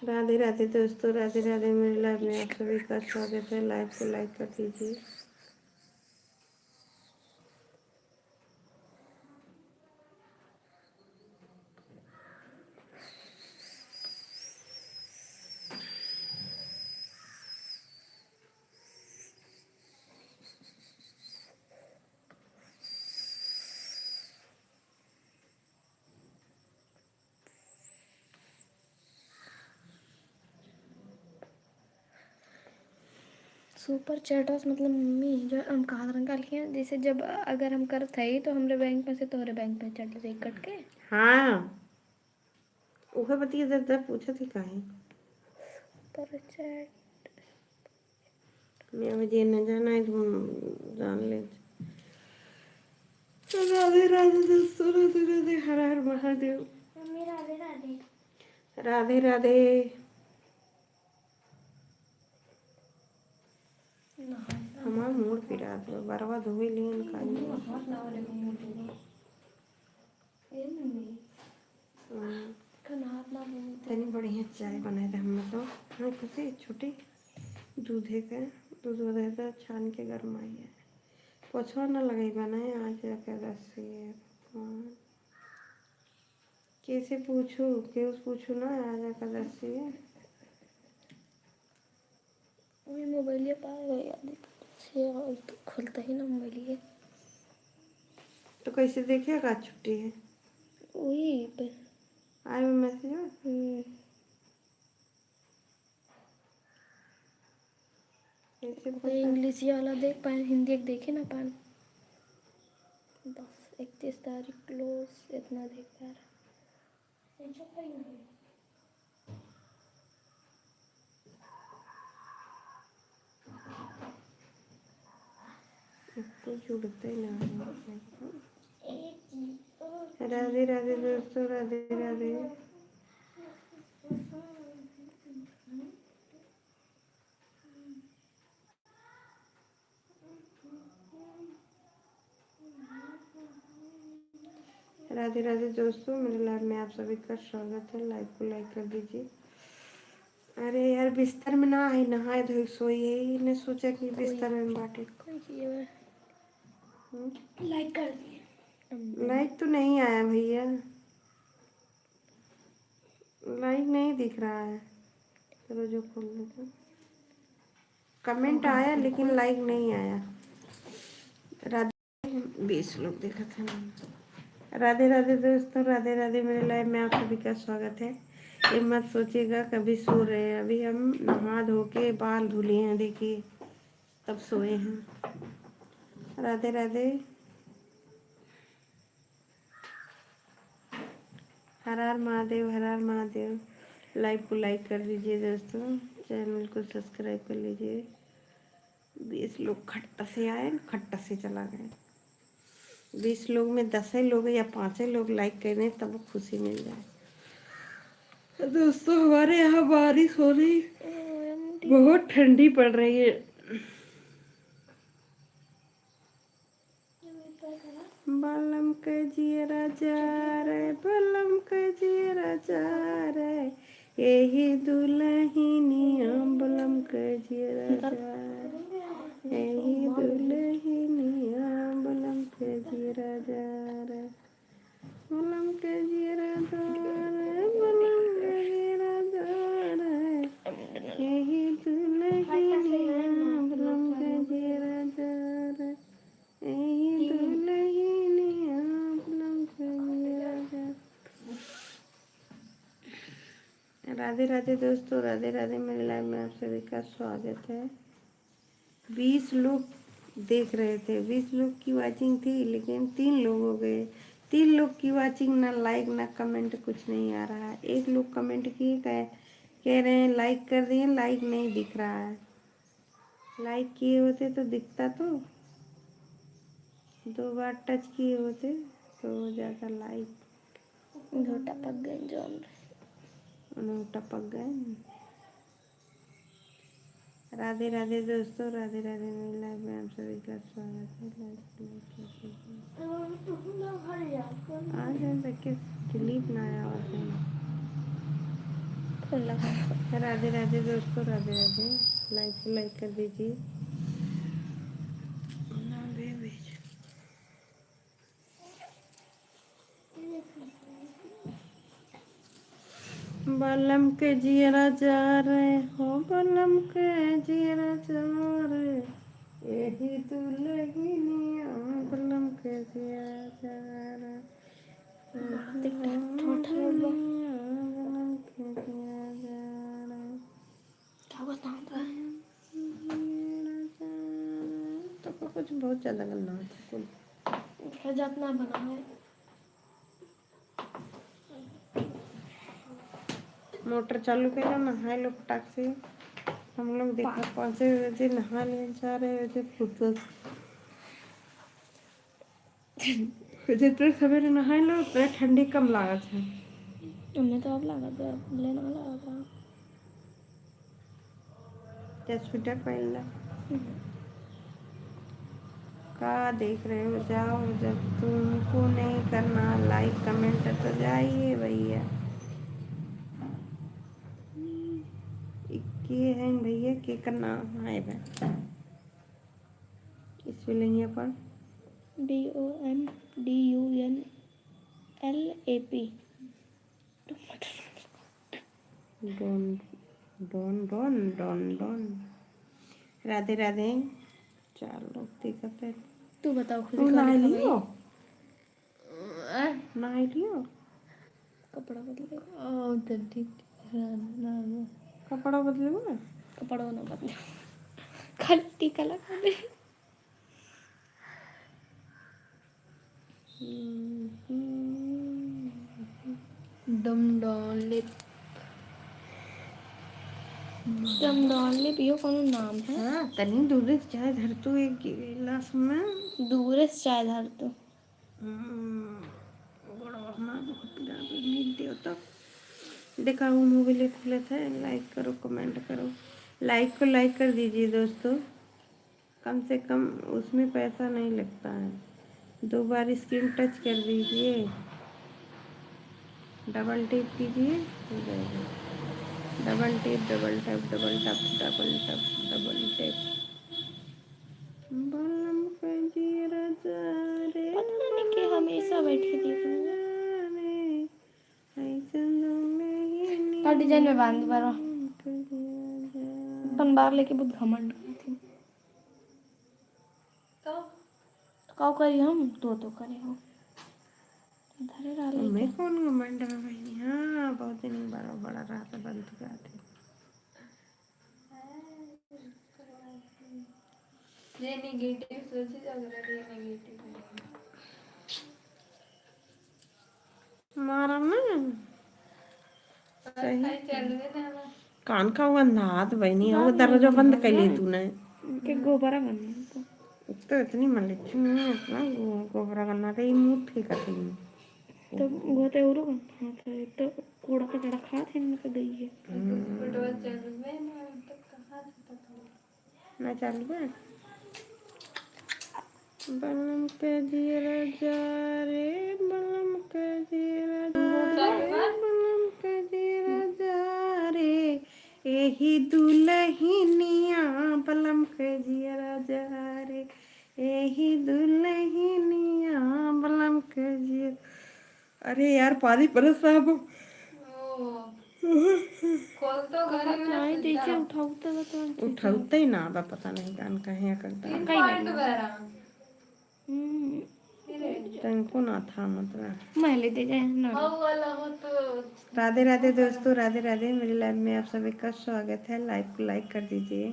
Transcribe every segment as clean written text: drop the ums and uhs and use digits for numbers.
राधे राधे दोस्तों, राधे राधे। मेरे लाइव में आप सभी का स्वागत है। लाइव को लाइक कर दीजिए। सुपर चैटर्स मतलब मम्मी जो हम कहाँ रंगा लिए, जैसे जब अगर हम कर थे तो हमारे बैंक में से तोहरे बैंक में चढ़ जाए कट के। हाँ उहे बतिया दे पूछे थे काहे सुपर चैट मैं मुझे न जाना है, तुम जान ले। राधे राधे दोस्तों, राधे राधे। हर हर महादेव। मम्मी राधे राधे। राधे राधे। हमार मूड पिरा दो बरवा धोई लियन काई। तनी बढ़िया चाय बनाए थे हमने तो। हाँ खुशी छोटी दूधे के दूध वधे तो छान के गरमाई है। पोछवा न लगाई बनाए आज एकादशी है। कैसे पूछू क्यों पूछू ना, आज एकादशी है। वही मोबाइल पाए गए से तो खुलता ही ना मोबाइल। तो कैसे देखेगा छुट्टी है। वही पे आए मैसेज कैसे पता। इंग्लिश वाला देख पाए, हिंदी एक देखे ना पाए। बस 31 तारीख क्लोज इतना देख पा रहा। तो जुड़ते ना। राधे राधे दोस्तों, राधे राधे। राधे राधे दोस्तों, मेरे लाइव में आप सभी का स्वागत है। लाइव को लाइक कर दीजिए। अरे यार बिस्तर में ना है, नहाए धोए सोई है। ने सोचा कि बिस्तर में बांटे। लाइक कर दिए। लाइक तो नहीं आया भैया, लाइक नहीं दिख रहा है। चलो जो खोल लेते। कमेंट आया लेकिन लाइक नहीं आया। राधे 20 लोग देखा था। राधे राधे दोस्तों, राधे राधे। मेरे लाइव में आप सभी का स्वागत है। ये मत सोचिएगा कभी सो रहे हैं, अभी हम नहा धो के बाल धुले हैं, देखिए तब सोए हैं। राधे राधे। हर हर महादेव, हर हर महादेव। लाइव को लाइक कर दीजिए दोस्तों, चैनल को सब्सक्राइब कर लीजिए। 20 लोग खट्टा से आए, खट्टा से चला गए। 20 लोग में 10 लोग या 5 लोग लाइक करें तब खुशी मिल जाए। दोस्तों हमारे यहाँ बारिश हो रही, बहुत ठंडी पड़ रही है। बलम के जिए राजा रे, बलम के जिए राजा रे, यही दुल्हनिया बलम के जिए राजा रे, यही दुल्हनिया बलम के जिए राजा रे, बलम के जिए राजा रे, बलम के जिए राजा रे, यही दुल्हनिया बलम के जिए राजा रे, यही दुल्हनिया बलम के जिए राजा। राधे राधे दोस्तों, राधे राधे। मेरे लाइव में आप सभी का स्वागत है। 20 लोग देख रहे थे, 20 लोग की वाचिंग थी, लेकिन 3 लोग हो गए। 3 लोग की वाचिंग, ना लाइक ना कमेंट, कुछ नहीं आ रहा है। एक लोग कमेंट किए कह रहे हैं लाइक कर दिए, लाइक नहीं दिख रहा है। लाइक किए होते तो दिखता, तो 2 बार टच किए होते तो हो जाता लाइक। टपक गए जो उन्हें टपक गए। राधे राधे दोस्तों, राधे राधे। मेरे लाइव में आप सभी का स्वागत है। आज देखिए क्लिप ना आया। कौन लगा? राधे राधे दोस्तों, राधे राधे। लाइक को लाइक कर दीजिए। बलम के जियरा जा रहे हो, बलम के जियरा जा रहे, यही दुल्हनिया बलम के जियरा जा रहे, बलम के जियरा जा रहे। क्या बताऊँ तो कुछ बहुत ज्यादा गंदा है। तो जितना बना है मोटर चालू करो, नहाए लो फटाक से। हम लोग देखा 5 बजे नहाने जा रहे थे फुर्सत। जितने सवेरे नहाए लो उतना ठंडी कम लागत है। हमने तो अब लगा था, लेना लगा था। क्या स्वेटर पहन ला। का देख रहे हो, जाओ। जब तुमको नहीं करना लाइक कमेंट तो जाइए भैया। के हैं भैया के करना है भाई इस फिलिंग पर DOMDUNLAP। डोन डोन डोन डोन डोन। राधे राधे। 4 लोग दिखत है। तू बताओ खुद तू ही नहा खाली लियो, खा नहा लियो। कपड़ा बदले तो ठीक है। कपड़ा बदले हुए कपड़ा ना बदले खाली टीका लगा दे। डम डॉन लिप। डमडॉनले पियो कोनो नाम है? हाँ तनी दूर से चाय धर तू एक गिलास में। दूर से चाय धर तो देखा हूँ मोबाइल खुले थे। लाइक करो कमेंट करो, लाइक को लाइक कर दीजिए दोस्तों। कम से कम उसमें पैसा नहीं लगता है। 2 बार स्क्रीन टच कर दीजिए, डबल टिप कीजिए, हो जाएगा। Double tip, double tap, double tap, double tap, double tap. बलम के जियरा जा रे, पता नहीं कि हमेशा बैठ के देख रहे हैं। का डिजाइन में बांध बारो अपन बाहर लेके बहुत घमंड करती का करी हम तो करे हो धरे रहा मैं लेके कौन घमंड है भाई। हाँ बहुत दिन बड़ा बड़ा रात बंद कर थे। ये नेगेटिव सोचे जग रही है नेगेटिव मारा ना सही चल रहे ना कान का वो अंधात बनी है। वो दरवाजा बंद कर ली तूने के गोबरा करना तो इतनी मलिक नहीं इतना गोबरा करना था। ये मुँह ठीक कर दी तो वो तो और हाँ तो कूड़ा कचड़ा खा थे इनके गई है फुटबॉल चल रहे ना तो कहाँ से पता ना चालू है। बलम के जियरा जा रे, बलम के जियरा जा रे, बलम के जियरा जा रे, यही दुल्हनिया बलम के जियरा जा रे, यही दुल्हनिया बलम के जियरा। अरे यार पानी बरस रहा है। खोल तो घर में नहीं देखिए उठाते ही ना पता नहीं कान कहीं करता है। पॉइंट बेरा तनको ना था मतलब मैले दे जाए ना हो वाला हो तो राधे राधे दोस्तों, राधे राधे। मेरी लाइफ में आप सभी का स्वागत है। लाइक को लाइक कर दीजिए।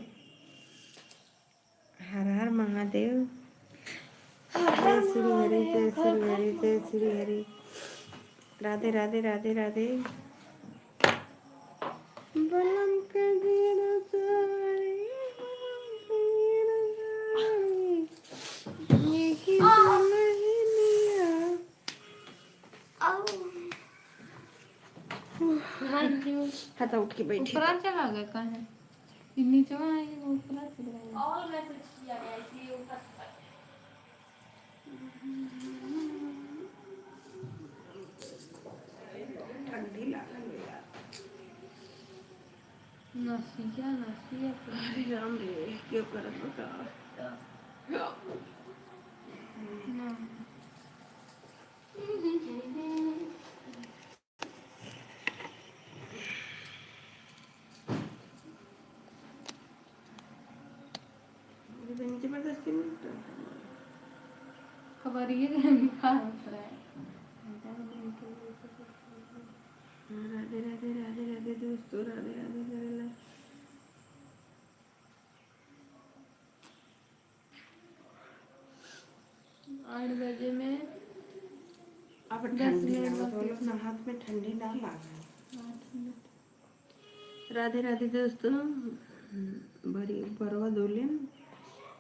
हर हर महादेव। जय श्री हरि, जय श्री हरि, जय श्री हरि। राधे राधे, राधे राधे। बलम के जियरा जा रे, बलम के जियरा जा रे, यही दुल्हनिया। हाथ उठ के बैठी। ऊपर चला गया कहाँ है नीचे आए ऊपर चला गया और मैसेज किया गया इसलिए ऊपर ठंडी लग रही है यार। नसिया जाम रे क्यों करत बता जबरदस्ती नहीं खबर ये निकाल रहा है। राधे राधे राधे राधे दोस्तों राधे राधे करेला 8 बजे में अब 10 ठंडी मिनट ना बाकी बोलो ना हाथ में ठंडी ना लागे 8 मिनट। राधे राधे दोस्तों बड़ी बरवा दोलेन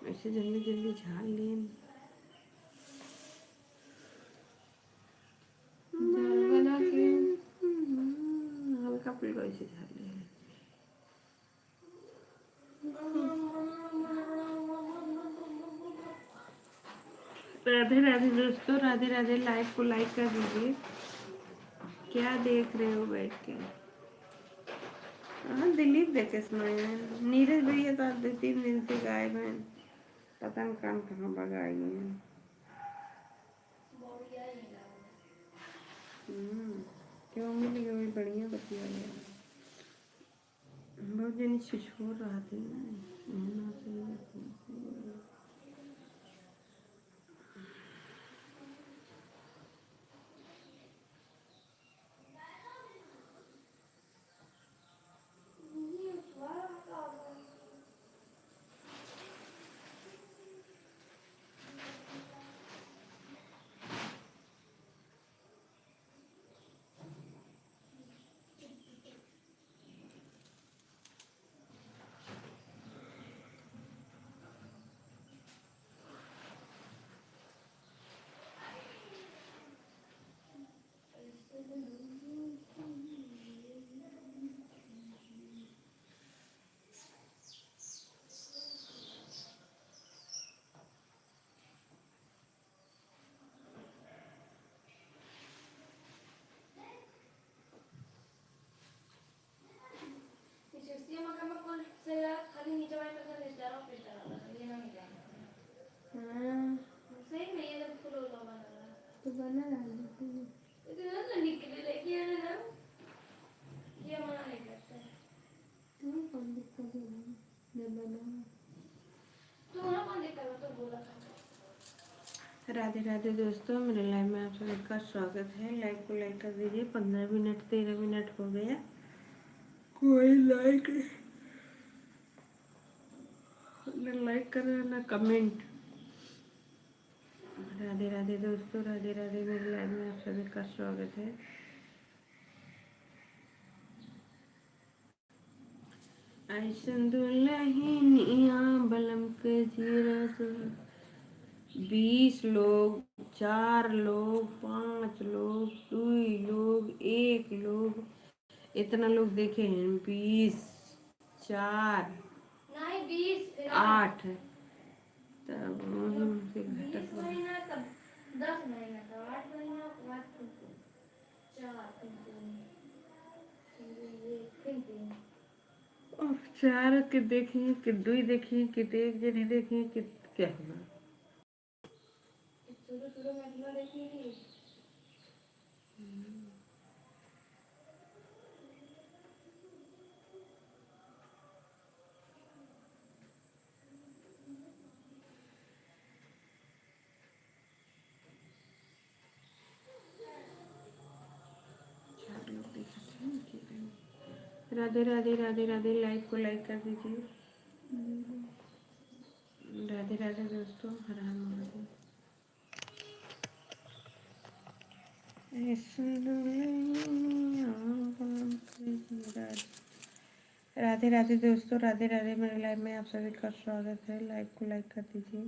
ऐसे जल्दी जल्दी झाड़ लेन झाड़ बना के हल्का फुल्का ऐसे झाड़ लेन राधे राधे दोस्तों राधे राधे लाइव को लाइक कर दीजिए क्या देख रहे हो बैठ के हाँ दिलीप देखे सुनाए हैं नीरज भैया तो आज 2-3 दिन से गायब हैं पता नहीं कहाँ भगाई हैं क्यों मिल गए बढ़िया बतिया बहुत जनी छिछोर रहा थे ना तो बना रहा कौन दिक्कत है बना राधे राधे दोस्तों मेरे लाइव में आप सभी का स्वागत है लाइव को लाइक कर दीजिए 15 मिनट 13 मिनट हो गया कोई लाइक ना लाइक कर रहा ना कमेंट राधे राधे दोस्तों राधे राधे मेरे लाइव में आप सभी का स्वागत है ऐसन दुल्हनिया बलम के जीरा 20 लोग 4 लोग 5 लोग 2 लोग 1 लोग इतना लोग देखे हैं 20 4 8 तब से घटक 10 महीना का 8 महीना के बाद 4 के देखे कि 2 देखे कि 1 जने देखे कि क्या हुआ शुरू में इतना देखी राधे राधे राधे राधे लाइक को लाइक कर दीजिए राधे राधे दोस्तों हर हर महादेव राधे राधे दोस्तों राधे राधे मेरे लाइव में आप सभी का स्वागत है लाइव को लाइक कर दीजिए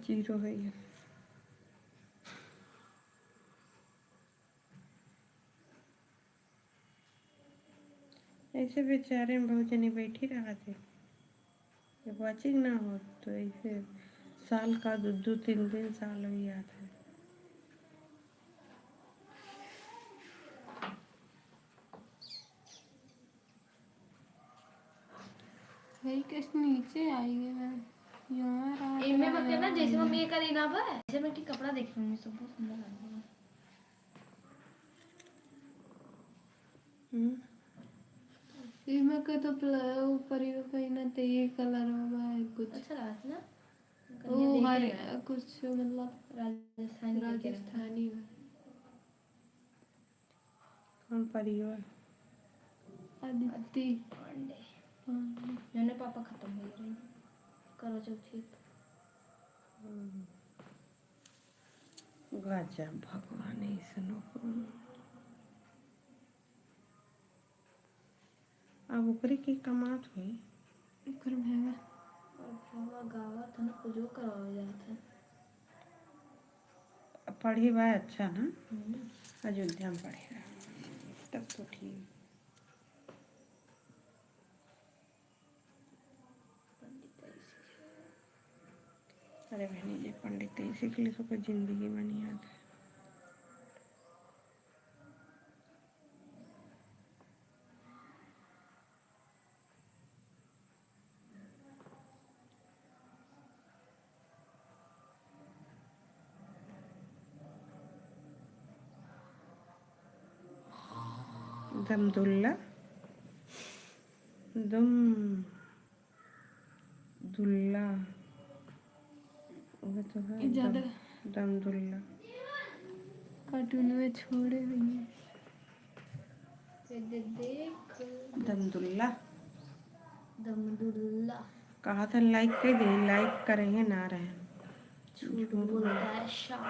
जीरो है ये ऐसे बेचारे में बहुत जने बैठी रहा थे जब वॉचिंग ना हो तो ऐसे साल का 2-3 साल हो याद है। भाई किस नीचे आई है मैं यार इनमें मत करना जैसे मम्मी ये करी ना बा ऐसे मैं ठीक कपड़ा देख रही हूँ सब बहुत सुंदर लग रहा है। इसमें का तो ऊपर ही पहना तो ये कलर होगा है कुछ अच्छा लगा था ना वो हर कुछ मतलब राजस्थानी राजस्थानी में कौन परिवार अदिति पांडे हाँ। मैंने पापा खत्म हो गए करो चौथी गजब भगवान ऐसनो अब ओकरे के कमात हुई ओकर भेवा और बाबा गावा था ना पूजो करवा जाता पढ़ी बा अच्छा ना अयोध्या में पढ़ेगा तब तो ठीक। अरे बहनी जी पंडित इसी के लिए सबको जिंदगी में नहीं याद है। दमदुल्ला दम दुल्ला वो तो है ज्यादा दमदुल्ला कार्टून में छोड़े हुए हैं देख दमदुल्ला दमदुल्ला कहा था लाइक कर दे लाइक करेंगे ना रहे झूठ बोलता है शाम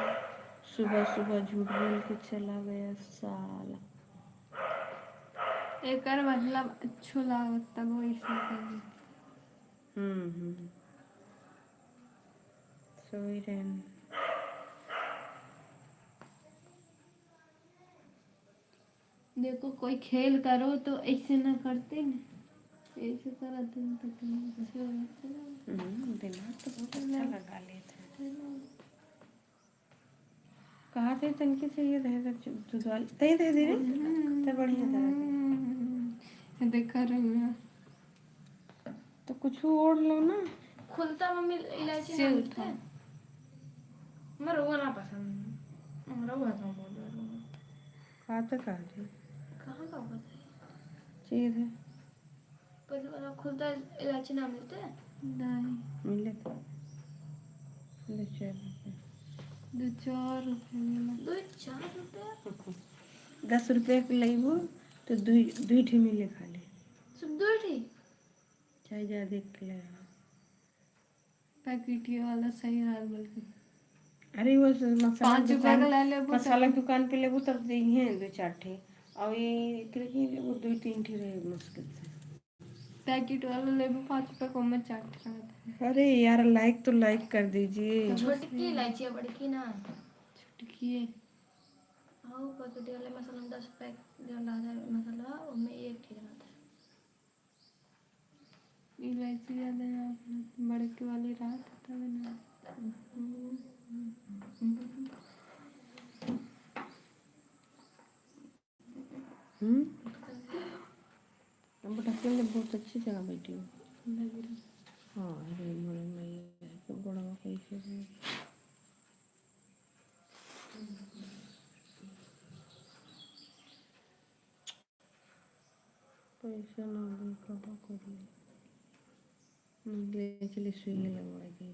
सुबह सुबह झूठ बोल के चला गया साला। एक मतलब अच्छो लागत तब वैसे कर सोई रहन देखो कोई खेल करो तो ऐसे ना करते ना ऐसे करा दिन तक दिमाग तो बहुत अच्छा लगा लेते हैं। कहा थे तनके से ये रहे दूध वाली दे दे दे तो बढ़िया तरह देखा रही हूँ तो कुछ ओढ़ लो ना। खुलता मम्मी इलायची से ना उठा। मिलते मैं रोवा ना पसंद रोवा तो बोल रहा हूँ कहा तो कहा थे कहाँ का पता है चीज है पहले वाला खुलता इलायची ना मिलते नहीं मिले तो ले चल 2-4 रुपये मिला 2-4 रुपया 10 रुपये के लेबो तो दुई ठे मिले खाली सब 2 ठीक चाहे ज्यादा के ले पैकेट ये वाला सही हाल बल्कि अरे वो मसाला 5 रुपये का ले ले मसाला दुकान पे लेबो तब देंगे 2-4 ठे और ये करके वो 2-3 ठे रहे मुश्किल से पैकेट वाला ले 5 रुपये को मैं चाट रहा था अरे यार लाइक तो लाइक कर दीजिए। छोटी इलायची है बड़ी की ना छुटकी है हाँ पैकेट वाले मसाला में 10 पैक जो डाला है मसाला उनमें एक ठीक रहता है इलायची ज़्यादा यहाँ बड़े की वाली रात तब ना अब ढक्कन में बहुत अच्छी जगह बैठी हूँ। लग रहा हाँ अरे मोरे में तो बड़ा कैसे है पैसा ना दे कब करिए ले चले सुई लगवाएगी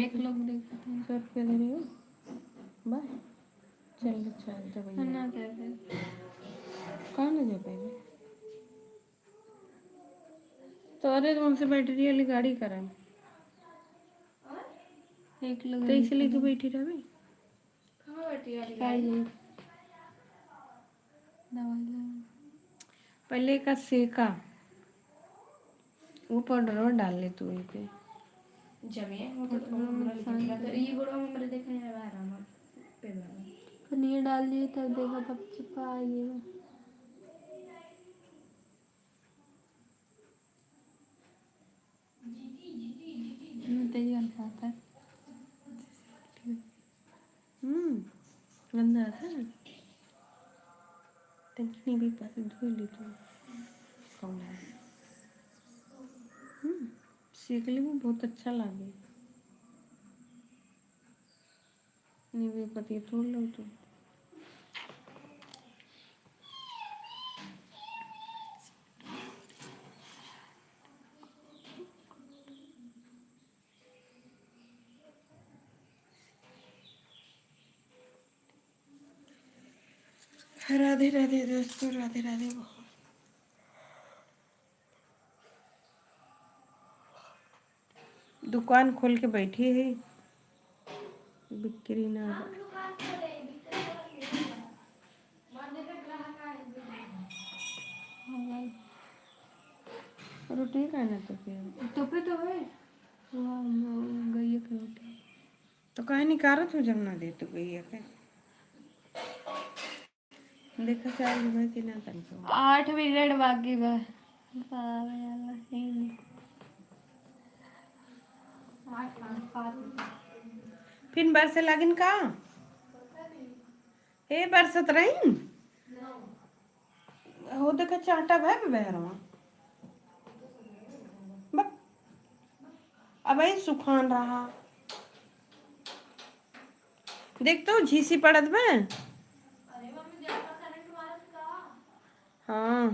एक लोग देखते हैं 100 रुपया दे रही हो बाय चल चल तो भैया ना कहते कहाँ ना जा पाएगी तो अरे तो हमसे बैटरी वाली गाड़ी कराएं एक लोग तो इसलिए तो बैठी रहे कहाँ बैठी वाली खाइए दवाई ला पहले का सेका वो पाउडर डाल ले तू पे जमे वो तो ये गुड़ा में मेरे देखने में आ रहा पे पनीर डाल दिए तब देखो तब चिपा आइएगा आता है। गंदा आता है। तंकनी भी पास धो ली तो कौन है। सीखले में बहुत अच्छा लगे। नींबू पत्ती तोड़ लो तो राधे राधे दोस्तों, राधे राधे। दुकान खोल के बैठी है, बिक्री ना रोटी का ना तो फिर तो पे तो है गई के रोटी तो कहीं निकारत हो जब ना दे तो गई के देखा चार भाई कि ना तन 8 मिनट बाकी बा पावे वाला है नहीं। फिर बरसे लागिन का हे बरसत रही हो देखा चाटा भाई बहरवा बक अब ही सुखान रहा देख तो झीसी पड़त में। हाँ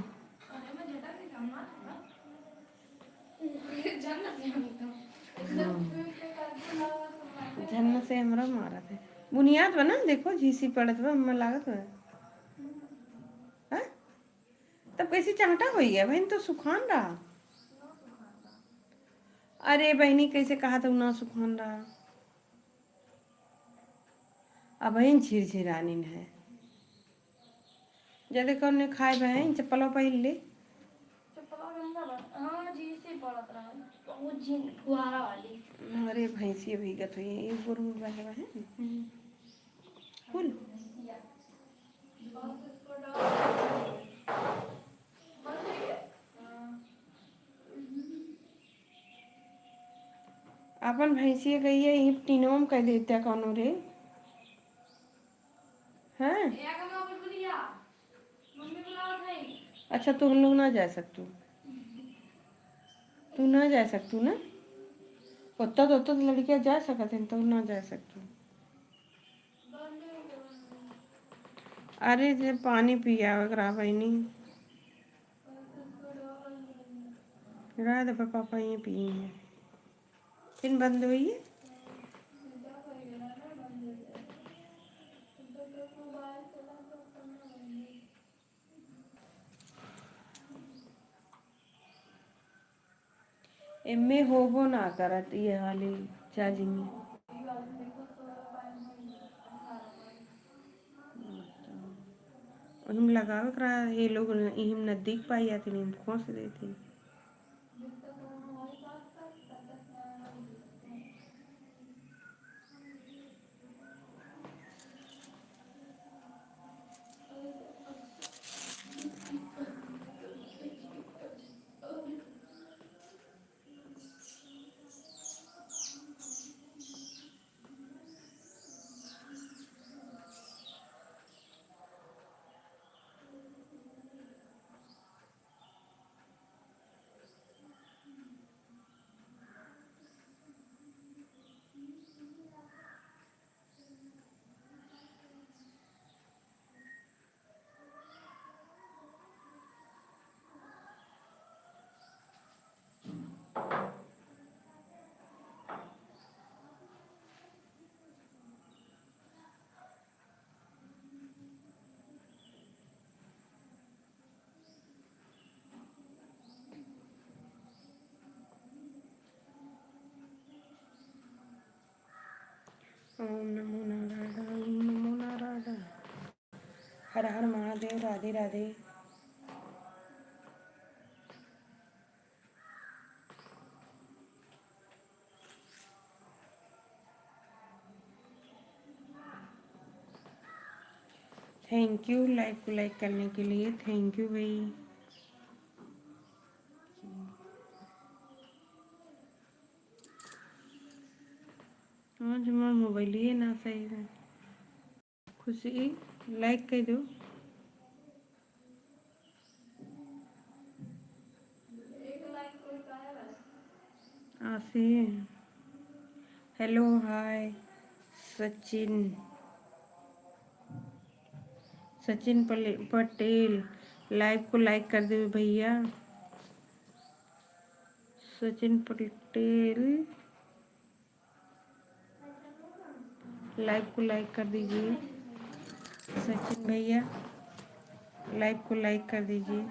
झन्न से हमरा मारा थे बुनियाद बना देखो झीसी पड़त बा हमें लागत है हाँ? तब कैसी चांटा हुई है बहन तो सुखान रहा। अरे बहनी कैसे कहा था ना सुखान रहा। अब बहन झिरझिरानी है जदे कौन ने खाए बहन चप्पलों पहन ले अरे भैंसी भीगत हुई एक गुरु में बहे बहन फुल अपन भैंसी गई है यही तीनों में कह देते कौन रे हैं। अच्छा तो हम लोग ना जा सकतू तू ना जा सकतू ना उतना तो लड़कियां जा सकते हैं तो ना जा सकतू। अरे जे पानी पिया वगैरह बहनी रात पापा ये पिए हैं फिर बंद हुई है। एमे होबो ना करत ये हाली चार्जिंग हम लगावे करा ये लोग हम नजदीक पाई आती नहीं कौन से देती ओम नमो नारायण ओम नमो नारायण हर हर Mahadev Radhe Radhe. Thank you like को लाइक करने के लिए थैंक यू भाई। आज मैं मोबाइल ही ना सही है। खुशी लाइक कर दो। आसे hello hi Sachin Sachin Patel live को लाइक कर दो भैया। सचिन पटेल लाइव को लाइक कर दीजिए। सचिन भैया लाइव को लाइक कर दीजिए।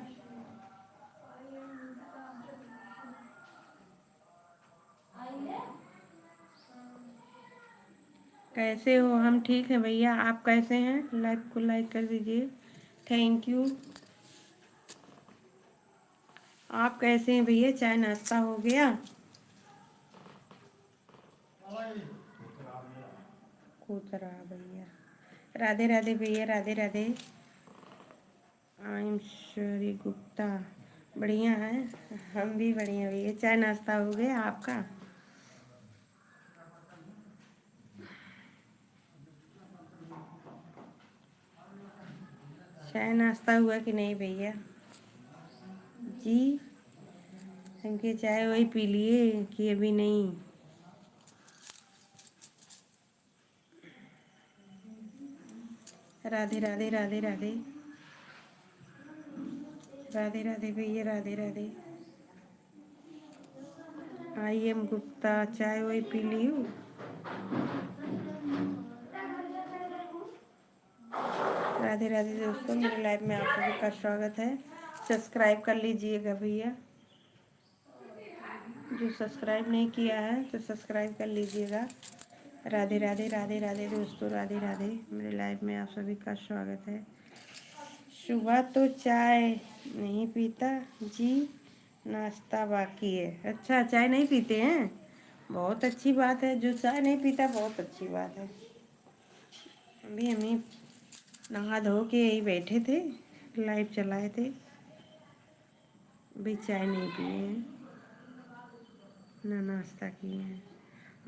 कैसे हो? हम ठीक हैं भैया, आप कैसे हैं? लाइव को लाइक कर दीजिए। Thank you. आप कैसे हैं भैया? चाय नाश्ता हो गया? कूतरा भैया राधे राधे भैया राधे राधे। आई एम श्री गुप्ता बढ़िया है। हम भी बढ़िया भैया। चाय नाश्ता हो गया आपका? चाय नाश्ता हुआ कि नहीं भैया जी? हमके चाय वही पी लिए कि अभी नहीं? राधे राधे राधे राधे राधे राधे भैया राधे राधे। आई एम गुप्ता चाय वही पी ली हूँ। राधे राधे दोस्तों, मेरे लाइव में आप सभी का स्वागत है। सब्सक्राइब कर लीजिएगा भैया, जो सब्सक्राइब नहीं किया है तो सब्सक्राइब कर लीजिएगा। राधे राधे राधे राधे दोस्तों राधे राधे। मेरे लाइव में आप सभी का स्वागत है। सुबह तो चाय नहीं पीता जी, नाश्ता बाकी है। अच्छा चाय नहीं पीते हैं, बहुत अच्छी बात है। जो चाय नहीं पीता बहुत अच्छी बात है। अभी हम ही नहा धो के यही बैठे थे, लाइव चलाए थे। अभी चाय नहीं पिए हैं ना नाश्ता किए हैं।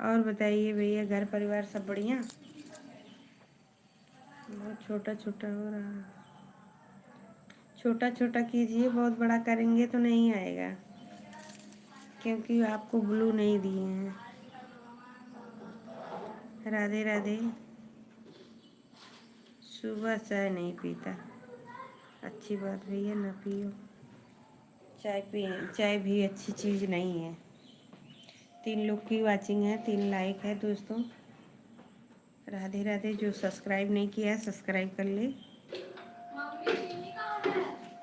और बताइए भैया, घर परिवार सब बढ़िया? बहुत छोटा छोटा हो रहा है। छोटा छोटा कीजिए, बहुत बड़ा करेंगे तो नहीं आएगा, क्योंकि आपको ब्लू नहीं दिए हैं। राधे राधे। सुबह चाय नहीं पीता, अच्छी बात भैया, ना पियो चाय। पिए चाय भी अच्छी चीज़ नहीं है। 3 लोग की वाचिंग है, 3 लाइक है दोस्तों। राधे राधे। जो सब्सक्राइब नहीं किया है सब्सक्राइब कर ले।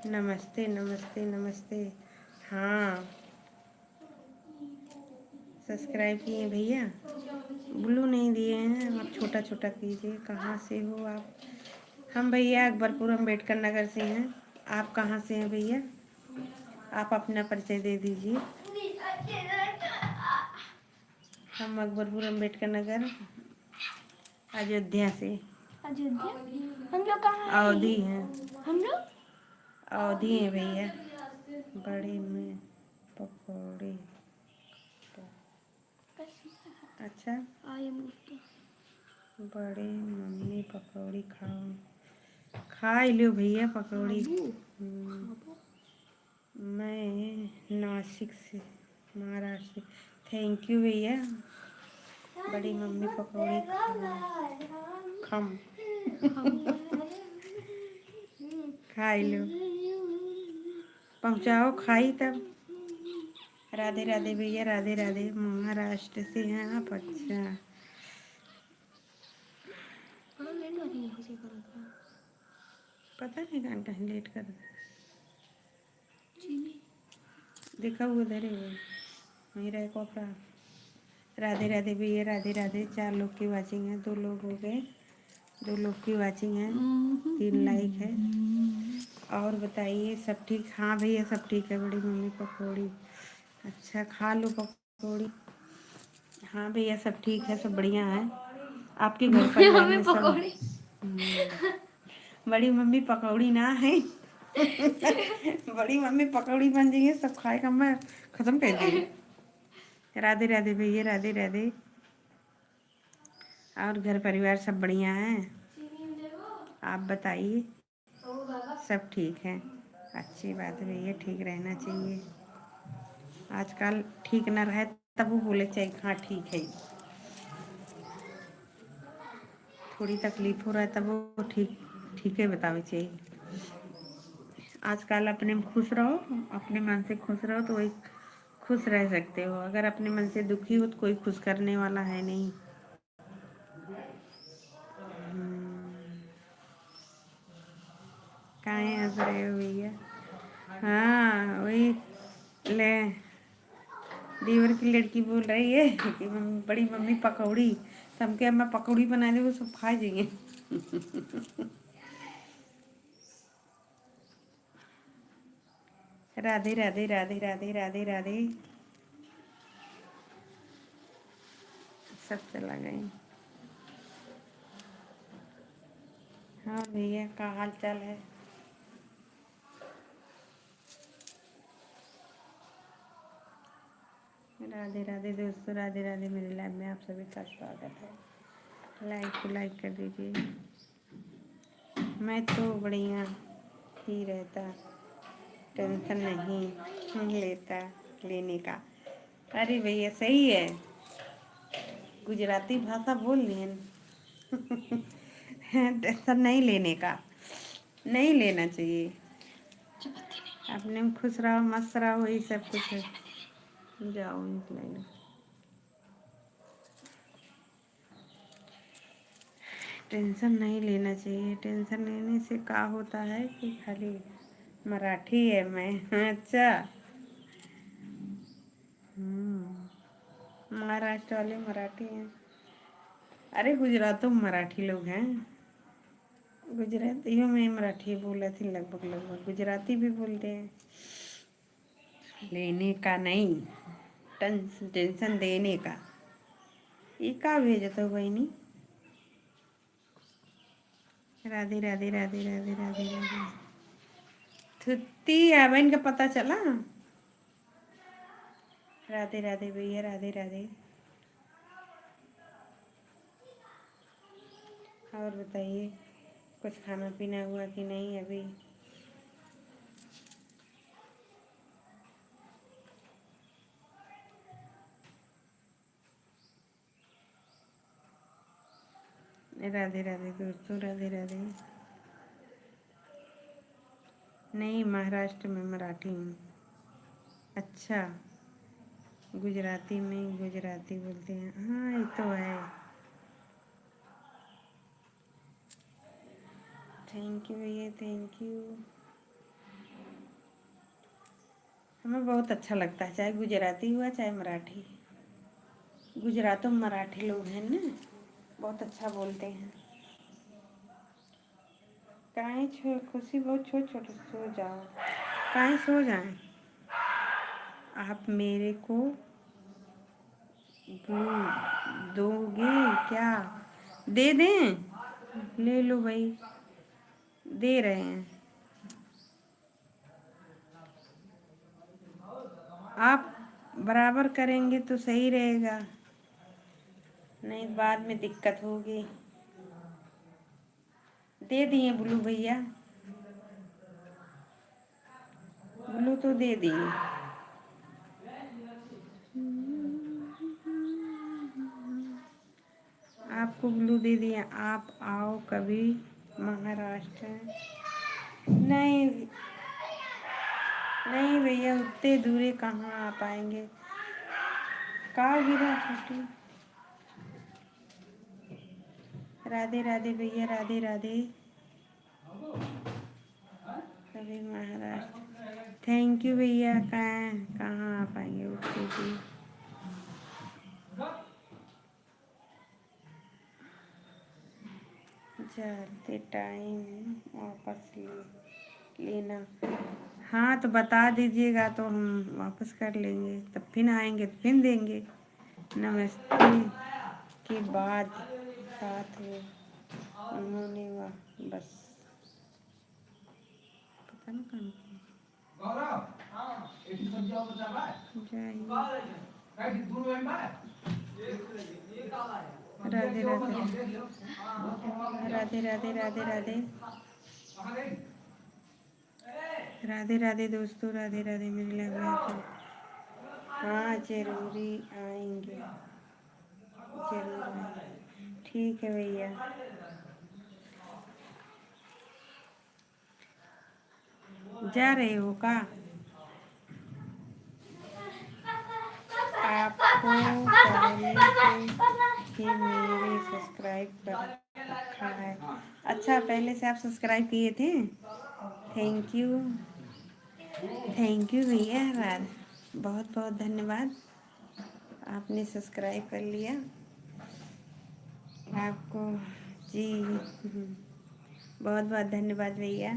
नमस्ते नमस्ते नमस्ते। हाँ सब्सक्राइब किए भैया, ब्लू नहीं दिए हैं। आप छोटा छोटा कीजिए। कहाँ से हो आप? हम भैया अकबरपुर अम्बेडकर नगर से हैं। आप कहाँ से हैं भैया? आप अपना परिचय दे दीजिए। हम अकबरपुर अम्बेडकर नगर अयोध्या से। अयोध्या हम लोग कहाँ हैं? अवधि हैं। हम लोग अवधि हैं भैया। बड़े में पकौड़े। अच्छा आई एम गुप्ता। बड़े मम्मी पकौड़ी खाओ। खा ही लो भैया पकौड़ी। मैं नासिक से, महाराष्ट्र से। थैंक यू भैया। बड़ी मम्मी पकौड़ी खम खा ही लो, पहुँचाओ खाई तब। राधे राधे भैया राधे राधे। महाराष्ट्र से हैं आप? अच्छा पता नहीं कहाँ कहीं लेट कर देखा हुआ उधर ही वो वहीं रहे कोपरा। राधे राधे भैया राधे राधे। 4 लोग की वाचिंग है, 2 लोग हो गए। 2 लोग की वाचिंग है, 3 लाइक है। और बताइए सब ठीक? हाँ भैया सब ठीक है। बड़ी मम्मी पकौड़ी। अच्छा खा लो पकौड़ी। हाँ भैया सब ठीक है, सब बढ़िया है। आपके घर परिवार में सब? बड़ी मम्मी पकौड़ी ना है बड़ी मम्मी पकौड़ी बन जाइए, सब खाएगा, मैं खत्म कर दी। राधे राधे भैया राधे राधे। और घर परिवार सब बढ़िया है? आप बताइए। सब ठीक है। अच्छी बात है भैया, ठीक रहना चाहिए। आजकल ठीक न रहे तब वो बोले चाहिए हाँ ठीक है। थोड़ी तकलीफ हो रहा है तब वो ठीक ठीक है बतावे चाहिए। आजकल अपने में खुश रहो, अपने मन से खुश रहो तो वही खुश रह सकते हो। अगर अपने मन से दुखी हो तो कोई खुश करने वाला है नहीं। काहे हंस रहे हो भैया? हाँ वही ले, देवर की लड़की बोल रही है कि बड़ी मम्मी पकौड़ी, तो हम क्या मैं पकौड़ी बना दे वो सब खा जाएंगे। राधे राधे राधे राधे राधे राधे। सब चला गए। हाँ भैया, का हाल चाल है? राधे राधे दोस्तों, राधे राधे। मेरे लाइव में आप सभी का स्वागत है। लाइक कर दीजिए। मैं तो बढ़िया ही रहता, टेंशन नहीं लेता लेने का। अरे भैया सही है, गुजराती भाषा बोल लिए। टेंशन नहीं लेने का, नहीं लेना चाहिए। अपने में खुश रहो, मस्त रहो, वही सब कुछ है। जाओ निकल। टेंशन नहीं लेना चाहिए। टेंशन लेने से क्या होता है कि खाली मराठी है मैं। अच्छा। महाराष्ट्र वाले मराठी हैं। अरे गुजरातों में मराठी लोग हैं। गुजरातियों में मराठी बोले थे लगभग लगभग, गुजराती भी बोलते हैं। लेने का नहीं, टेंशन देने का। ये का भेजत हो बहनी? राधे राधे राधे राधे राधे राधे। थुत्ती है बहन का पता चला? राधे राधे भैया, राधे राधे। और बताइए, कुछ खाना पीना हुआ कि नहीं अभी? राधे राधे दोस्तों, राधे राधे। नहीं, महाराष्ट्र में मराठी हूँ। अच्छा, गुजराती में गुजराती बोलते हैं। हाँ ये तो है। थैंक यू भैया, थैंक यू। हमें बहुत अच्छा लगता है, चाहे गुजराती हुआ चाहे मराठी। गुजरातों में मराठी लोग हैं ना, बहुत अच्छा बोलते हैं। काहे खुशी बहुत छोटे सो जाओ। काहे सो जाएं? आप मेरे को दोगे क्या? दे दें? ले लो भाई, दे रहे हैं। आप बराबर करेंगे तो सही रहेगा, नहीं बाद में दिक्कत होगी। दे दिए ब्लू भैया, ब्लू तो दे दिए। आपको ब्लू दे दिया। आप आओ कभी महाराष्ट्र। नहीं नहीं भैया, उतने दूरे कहाँ आ पाएंगे। का गिरा छोटी। राधे राधे भैया, राधे राधे। कभी महाराष्ट्र। थैंक यू भैया। कहाँ आ पाएंगे उतने दूर। जाते टाइम वापस लेना। हाँ तो बता दीजिएगा तो हम वापस कर लेंगे, तब फिर आएंगे तो फिर देंगे। नमस्ते के बाद साथ में उन्होंने बस पता नहीं कौन जाइए। राधे राधे राधे राधे राधे राधे राधे राधे दोस्तों, राधे राधे मेरे लाइव में आप सब। हाँ जरूरी आएंगे, जरूर आएंगे। ठीक है भैया। जा रहे हो का? आपको पहले से ही मेरे सब्सक्राइब कर रखा है। अच्छा, पहले से आप सब्सक्राइब किए थे? थैंक यू, थैंक यू भैया, बहुत बहुत धन्यवाद, आपने सब्सक्राइब कर लिया। आपको जी बहुत बहुत धन्यवाद भैया,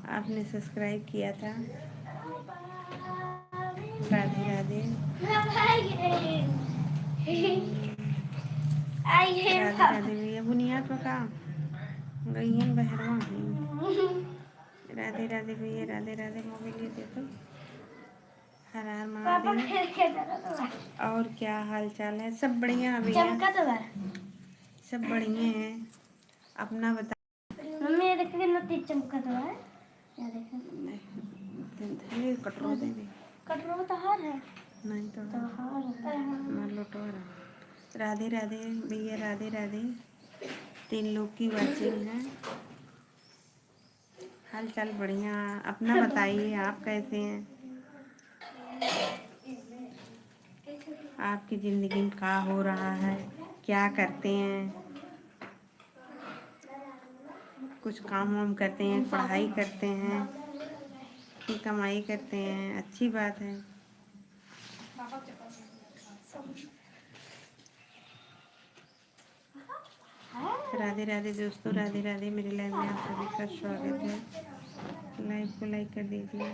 आपने सब्सक्राइब किया था। राधे राधे राधे राधे भैया। बुनियाद पका गई हैं बहरवा हैं। राधे राधे भैया, राधे राधे। मोबाइल दे तो। हर हर महादेव। और क्या हाल चाल है? सब बढ़िया भैया, सब बढ़िया है। अपना बता। मम्मी देख कितना तेज चमका तो है। क्या देखा? नहीं कटरो दे दे। कटरो तो हार है। नहीं तो हार होता है। मान लो तो राधे राधे भैया, राधे राधे। 3 लोग की वाचिंग है। हाल चाल बढ़िया, अपना बताइए, आप कैसे हैं? आपकी ज़िंदगी में क्या हो रहा है? क्या करते हैं? कुछ काम वाम करते हैं, पढ़ाई करते हैं कि कमाई करते हैं? अच्छी बात है। राधे राधे दोस्तों, राधे राधे मेरे लाइव में आप सभी का स्वागत है। लाइव को लाइक कर दीजिए।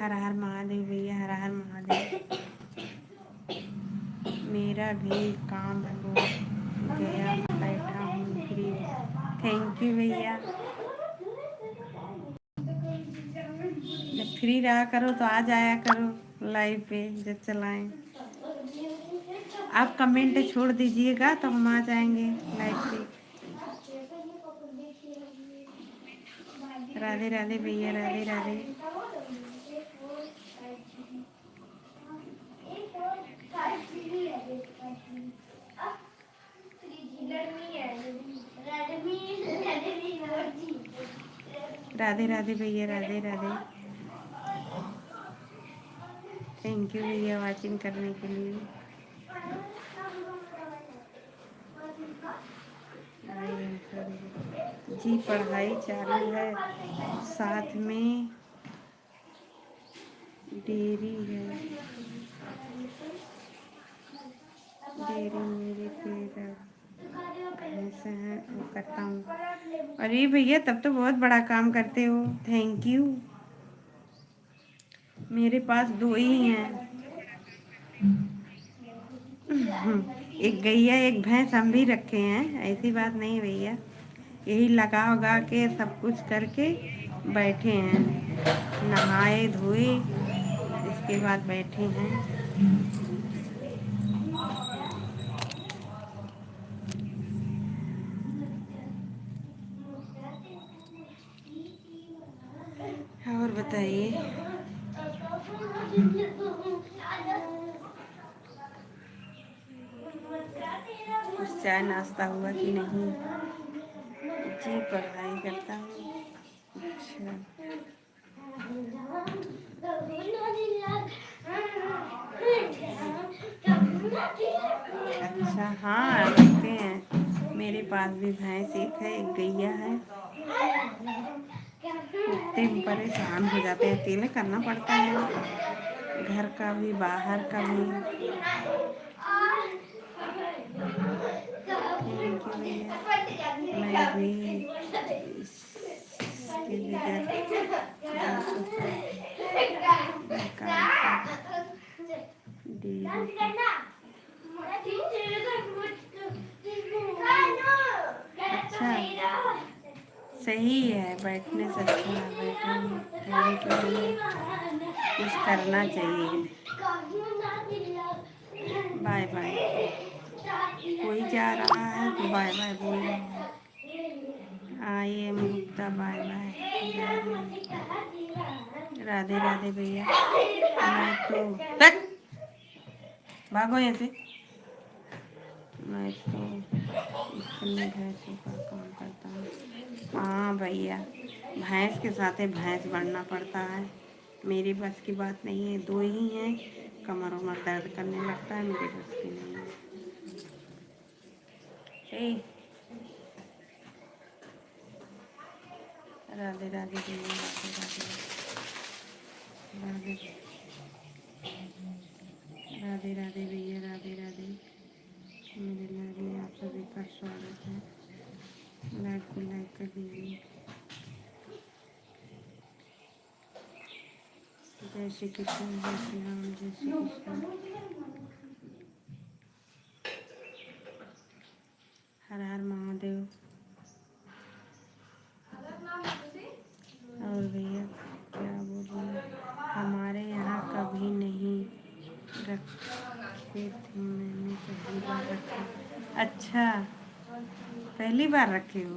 हर हर महादेव भैया, हर हर महादेव। मेरा भी काम हो गया, बैठा हूँ फ्री। थैंक यू भैया। जब फ्री रहा करो तो आ जाया करो लाइव पे जब चलाएं। आप कमेंट छोड़ दीजिएगा तो हम आ जाएंगे लाइव पे। राधे राधे भैया, राधे राधे। राधे राधे भैया, राधे राधे। थैंक यू भैया वाचिंग करने के लिए। जी पढ़ाई चालू है, साथ में डेयरी है। डेयरी मेरे पेड़ भैंस हैं वो करता हूँ। अरे भैया तब तो बहुत बड़ा काम करते हो। Thank you. मेरे पास 2 ही हैं। एक गैया एक भैंस हम भी रखे हैं, ऐसी बात नहीं भैया। यही लगा उगा के सब कुछ करके बैठे हैं, नहाए धोए इसके बाद बैठे हैं। और बताइए, कुछ चाय नाश्ता हुआ कि नहीं? जी पढ़ाई करता हूँ। अच्छा अच्छा, हाँ रखते हैं। मेरे पास भी भैंस एक है, एक गैया है। इतने परेशान हो जाते हैं, अकेले करना पड़ता है, घर का भी बाहर का भी। थैंक यू भैया। मैं भी इसके अच्छा सही है, बैठने से अच्छा है, बैठने कुछ करना चाहिए। Bye bye. कोई जा रहा है तो बाय बाय बोल रहा है। I am Gupta bye bye. Radhe Radhe भैया। मैं तो भागो यहाँ से। मैं तो इतने भैंसों का काम करता हूँ। हाँ भैया, भैंस के साथ भैंस बनना पड़ता है। मेरी बस की बात नहीं है, दो ही हैं, कमर उमर दर्द करने लगता है, मेरी बस की नहीं है। ए, राधे राधे भैया, राधे राधे राधे राधे भैया, राधे राधे। मेरे लाइव में आप सभी का स्वागत है। लाइव को लाइक कर दीजिए। जय श्री कृष्ण, जय श्री राम, जय श्री कृष्ण। हर हर महादेव। और भैया क्या बोल रहे हैं, हमारे यहाँ कभी नहीं रखे थे, मैंने पहली बार रखे। अच्छा, पहली बार रखे हो।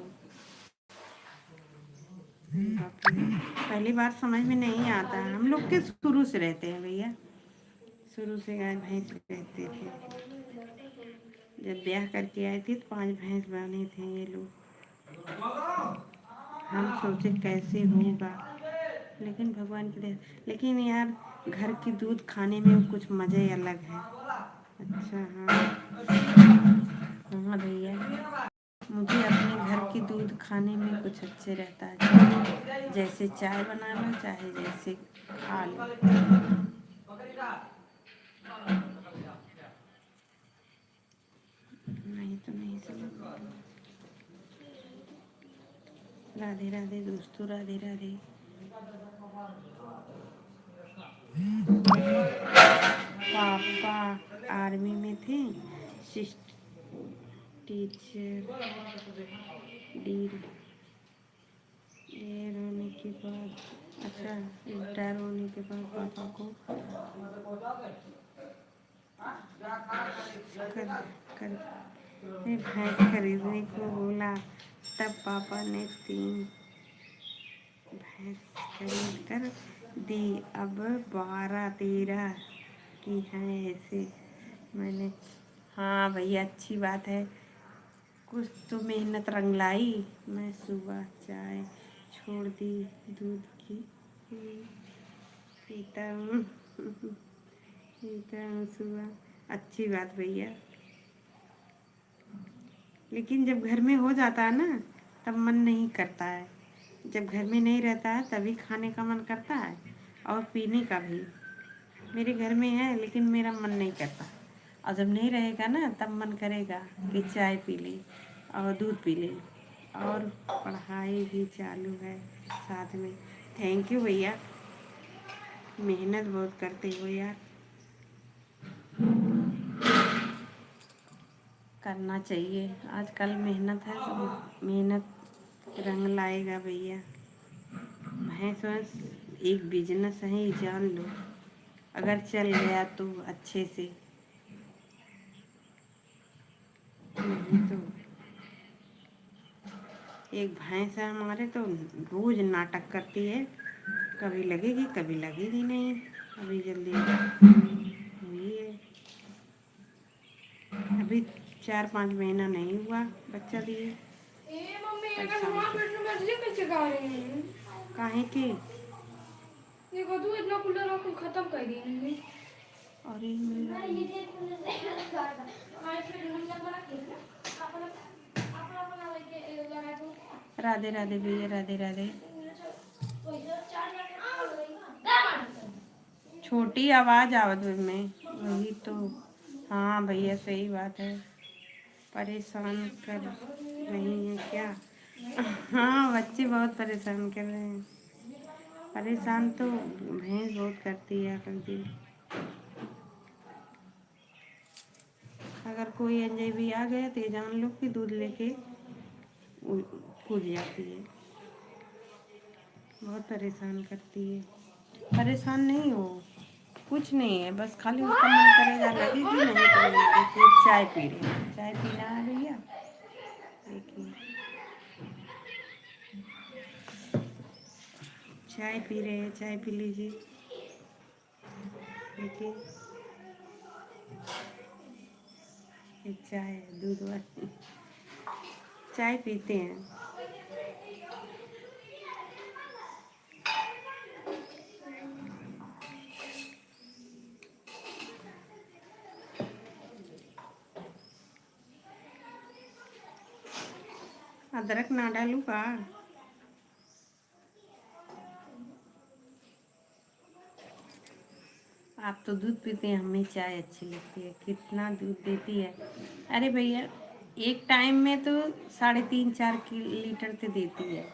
पहली बार समझ में नहीं आता है। हम लोग के शुरू से रहते हैं भैया, शुरू से गाय भैंस रहते थे। जब ब्याह करके आए थे तो 5 भैंस बने थे ये लोग। हम सोचे कैसे होगा, लेकिन भगवान की दया। लेकिन यार, घर की दूध खाने में कुछ मज़ा ही अलग है। अच्छा हाँ हाँ भैया, मुझे अपने घर की दूध खाने में कुछ अच्छे रहता है। जैसे चाय बना लो, चाहे जैसे खा लो। नहीं तो नहीं समझ। राधे राधे दोस्तों, राधे राधे। पापा आर्मी में थे, सिस्ट टीचर डीर रिटायर होने के बाद, अच्छा रिटायर होने के बाद पापा को भैंस खरीदने को बोला। तब पापा ने 3 भैंस खरीद कर दी। अब 12-13 की हैं ऐसे। मैंने, हाँ भैया अच्छी बात है, कुछ तो मेहनत रंग लाई। मैं सुबह चाय छोड़ दी, दूध की पीता हूँ पीता हूँ सुबह। अच्छी बात भैया, लेकिन जब घर में हो जाता है ना, तब मन नहीं करता है। जब घर में नहीं रहता है तभी खाने का मन करता है, और पीने का भी। मेरे घर में है लेकिन मेरा मन नहीं करता, और जब नहीं रहेगा ना तब मन करेगा कि चाय पी ले और दूध पी ले। और पढ़ाई भी चालू है साथ में। थैंक यू भैया, मेहनत बहुत करते हो यार। करना चाहिए, आजकल मेहनत है तो मेहनत रंग लाएगा भैया। भैंस वैंस एक बिजनेस है, ये जान लो। अगर चल गया तो अच्छे से, नहीं तो। एक भैंस है हमारे, तो रोज नाटक करती है, कभी लगेगी कभी लगेगी नहीं। अभी जल्दी हुई है, अभी 4-5 महीना नहीं हुआ बच्चा दिए। काहे की देखो तू इतना कूलर खत्म कर दी। और ये मेरा राधे राधे भैया, राधे राधे। छोटी आवाज आवत में, वही तो। हाँ भैया सही बात है, परेशान कर रही हैं क्या? हाँ बच्चे बहुत परेशान कर रहे हैं। परेशान तो भैंस बहुत करती है हर दिन। अगर कोई अंजय भी आ गया तो ये जान लो कि दूध लेके कूद जाती है। बहुत परेशान करती है। परेशान नहीं हो, कुछ नहीं है, बस खाली उसका मन करेगा लगेगी, नहीं तो नहीं लगेगी। चाय पी रहे हैं, चाय पीना है भैया। देखिए चाय पी रहे हैं, चाय पी लीजिए। देखिए ये चाय है, दूध वाली चाय पीते हैं। अदरक ना डालूं का? आप तो दूध पीते हैं, हमें चाय अच्छी लगती है। कितना दूध देती है? अरे भैया एक टाइम में तो 3.5-4 लीटर तो देती है।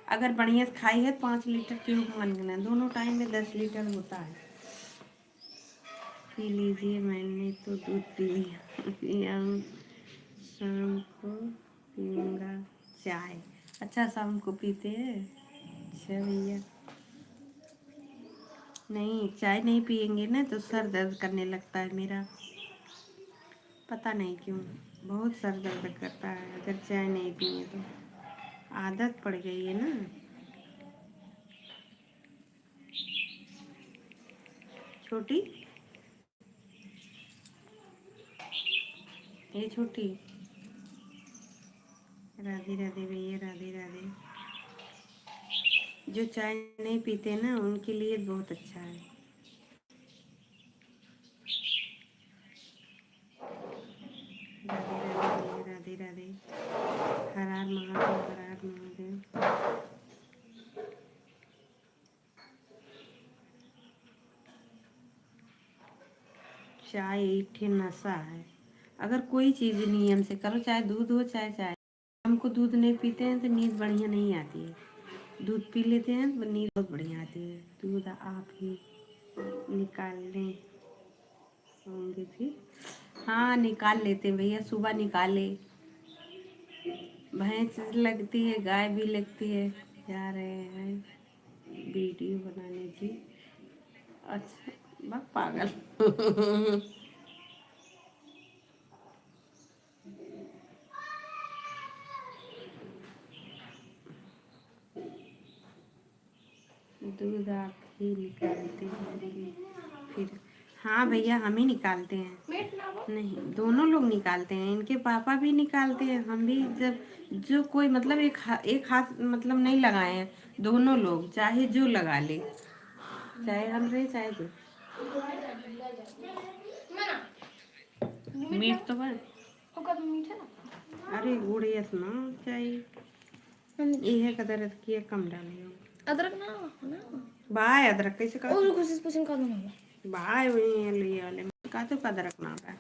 अगर बढ़िया से खाई है 5 लीटर क्यों मांगना, दोनों टाइम में 10 लीटर होता है। पी लीजिए, मैंने तो दूध पी लिया। पिया हूँ, शाम को पीऊँगा चाय। अच्छा शाम को पीते हैं? अच्छा भैया नहीं, चाय नहीं पियेंगे ना तो सर दर्द करने लगता है मेरा, पता नहीं क्यों बहुत सर दर्द करता है अगर चाय नहीं पिए तो। आदत पड़ गई है ना। छोटी, ये छोटी, राधे राधे भैया, राधे राधे। जो चाय नहीं पीते ना उनके लिए बहुत अच्छा है। राधे राधे भैया, राधे राधे। हर हर महादेव, हर हर महादेव। चाय एक ठे नशा है। अगर कोई चीज़ नियम से करो, चाहे दूध हो चाहे चाय। हमको दूध नहीं पीते हैं तो नींद बढ़िया नहीं आती है। दूध पी लेते हैं तो नींद बहुत बढ़िया आती है। दूध आप ही निकालने होंगे फिर? हाँ निकाल लेते हैं भैया, सुबह निकाले। भैंस लगती है, गाय भी लगती है। जा रहे हैं वीडियो बनाने जी। अच्छा बस पागल। दूध आप ही निकालते हैं कि फिर? हाँ भैया हम ही निकालते हैं। नहीं दोनों लोग निकालते हैं, इनके पापा भी निकालते हैं, हम भी। जब जो कोई मतलब एक हाथ मतलब नहीं लगाए हैं, दोनों लोग चाहे जो लगा ले, चाहे हम रहे चाहे जो। मीठ तो बस, अरे गुड़ियस ना चाहिए। ये कदर किए कम डालियो अदरक ना बाय अदरक कैसे का और कोशिश पूछन कर दूंगा बाय वही लिए वाले का तो अदरक ना बा,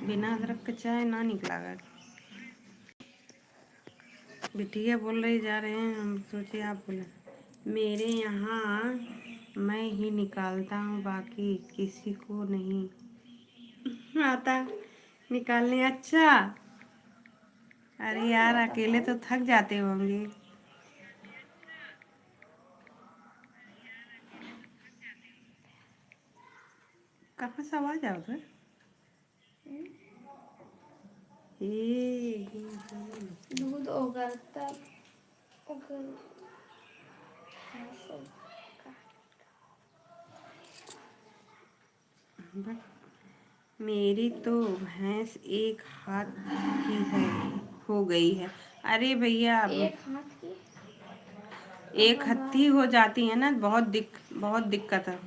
बिना अदरक के चाय ना निकला। बिटिया बोल रही जा रहे हैं, हम सोचे आप बोले। मेरे यहाँ मैं ही निकालता हूँ, बाकी किसी को नहीं आता निकालने। अच्छा अरे यार अकेले तो थक जाते होंगे। कहाँ से आवाज आ रहा है? दूध उगलता उगल मेरी तो भैंस एक हाथ की है हो गई है। अरे भैया एक हाथ की एक हत्ती हो जाती है ना, बहुत दिक्कत है।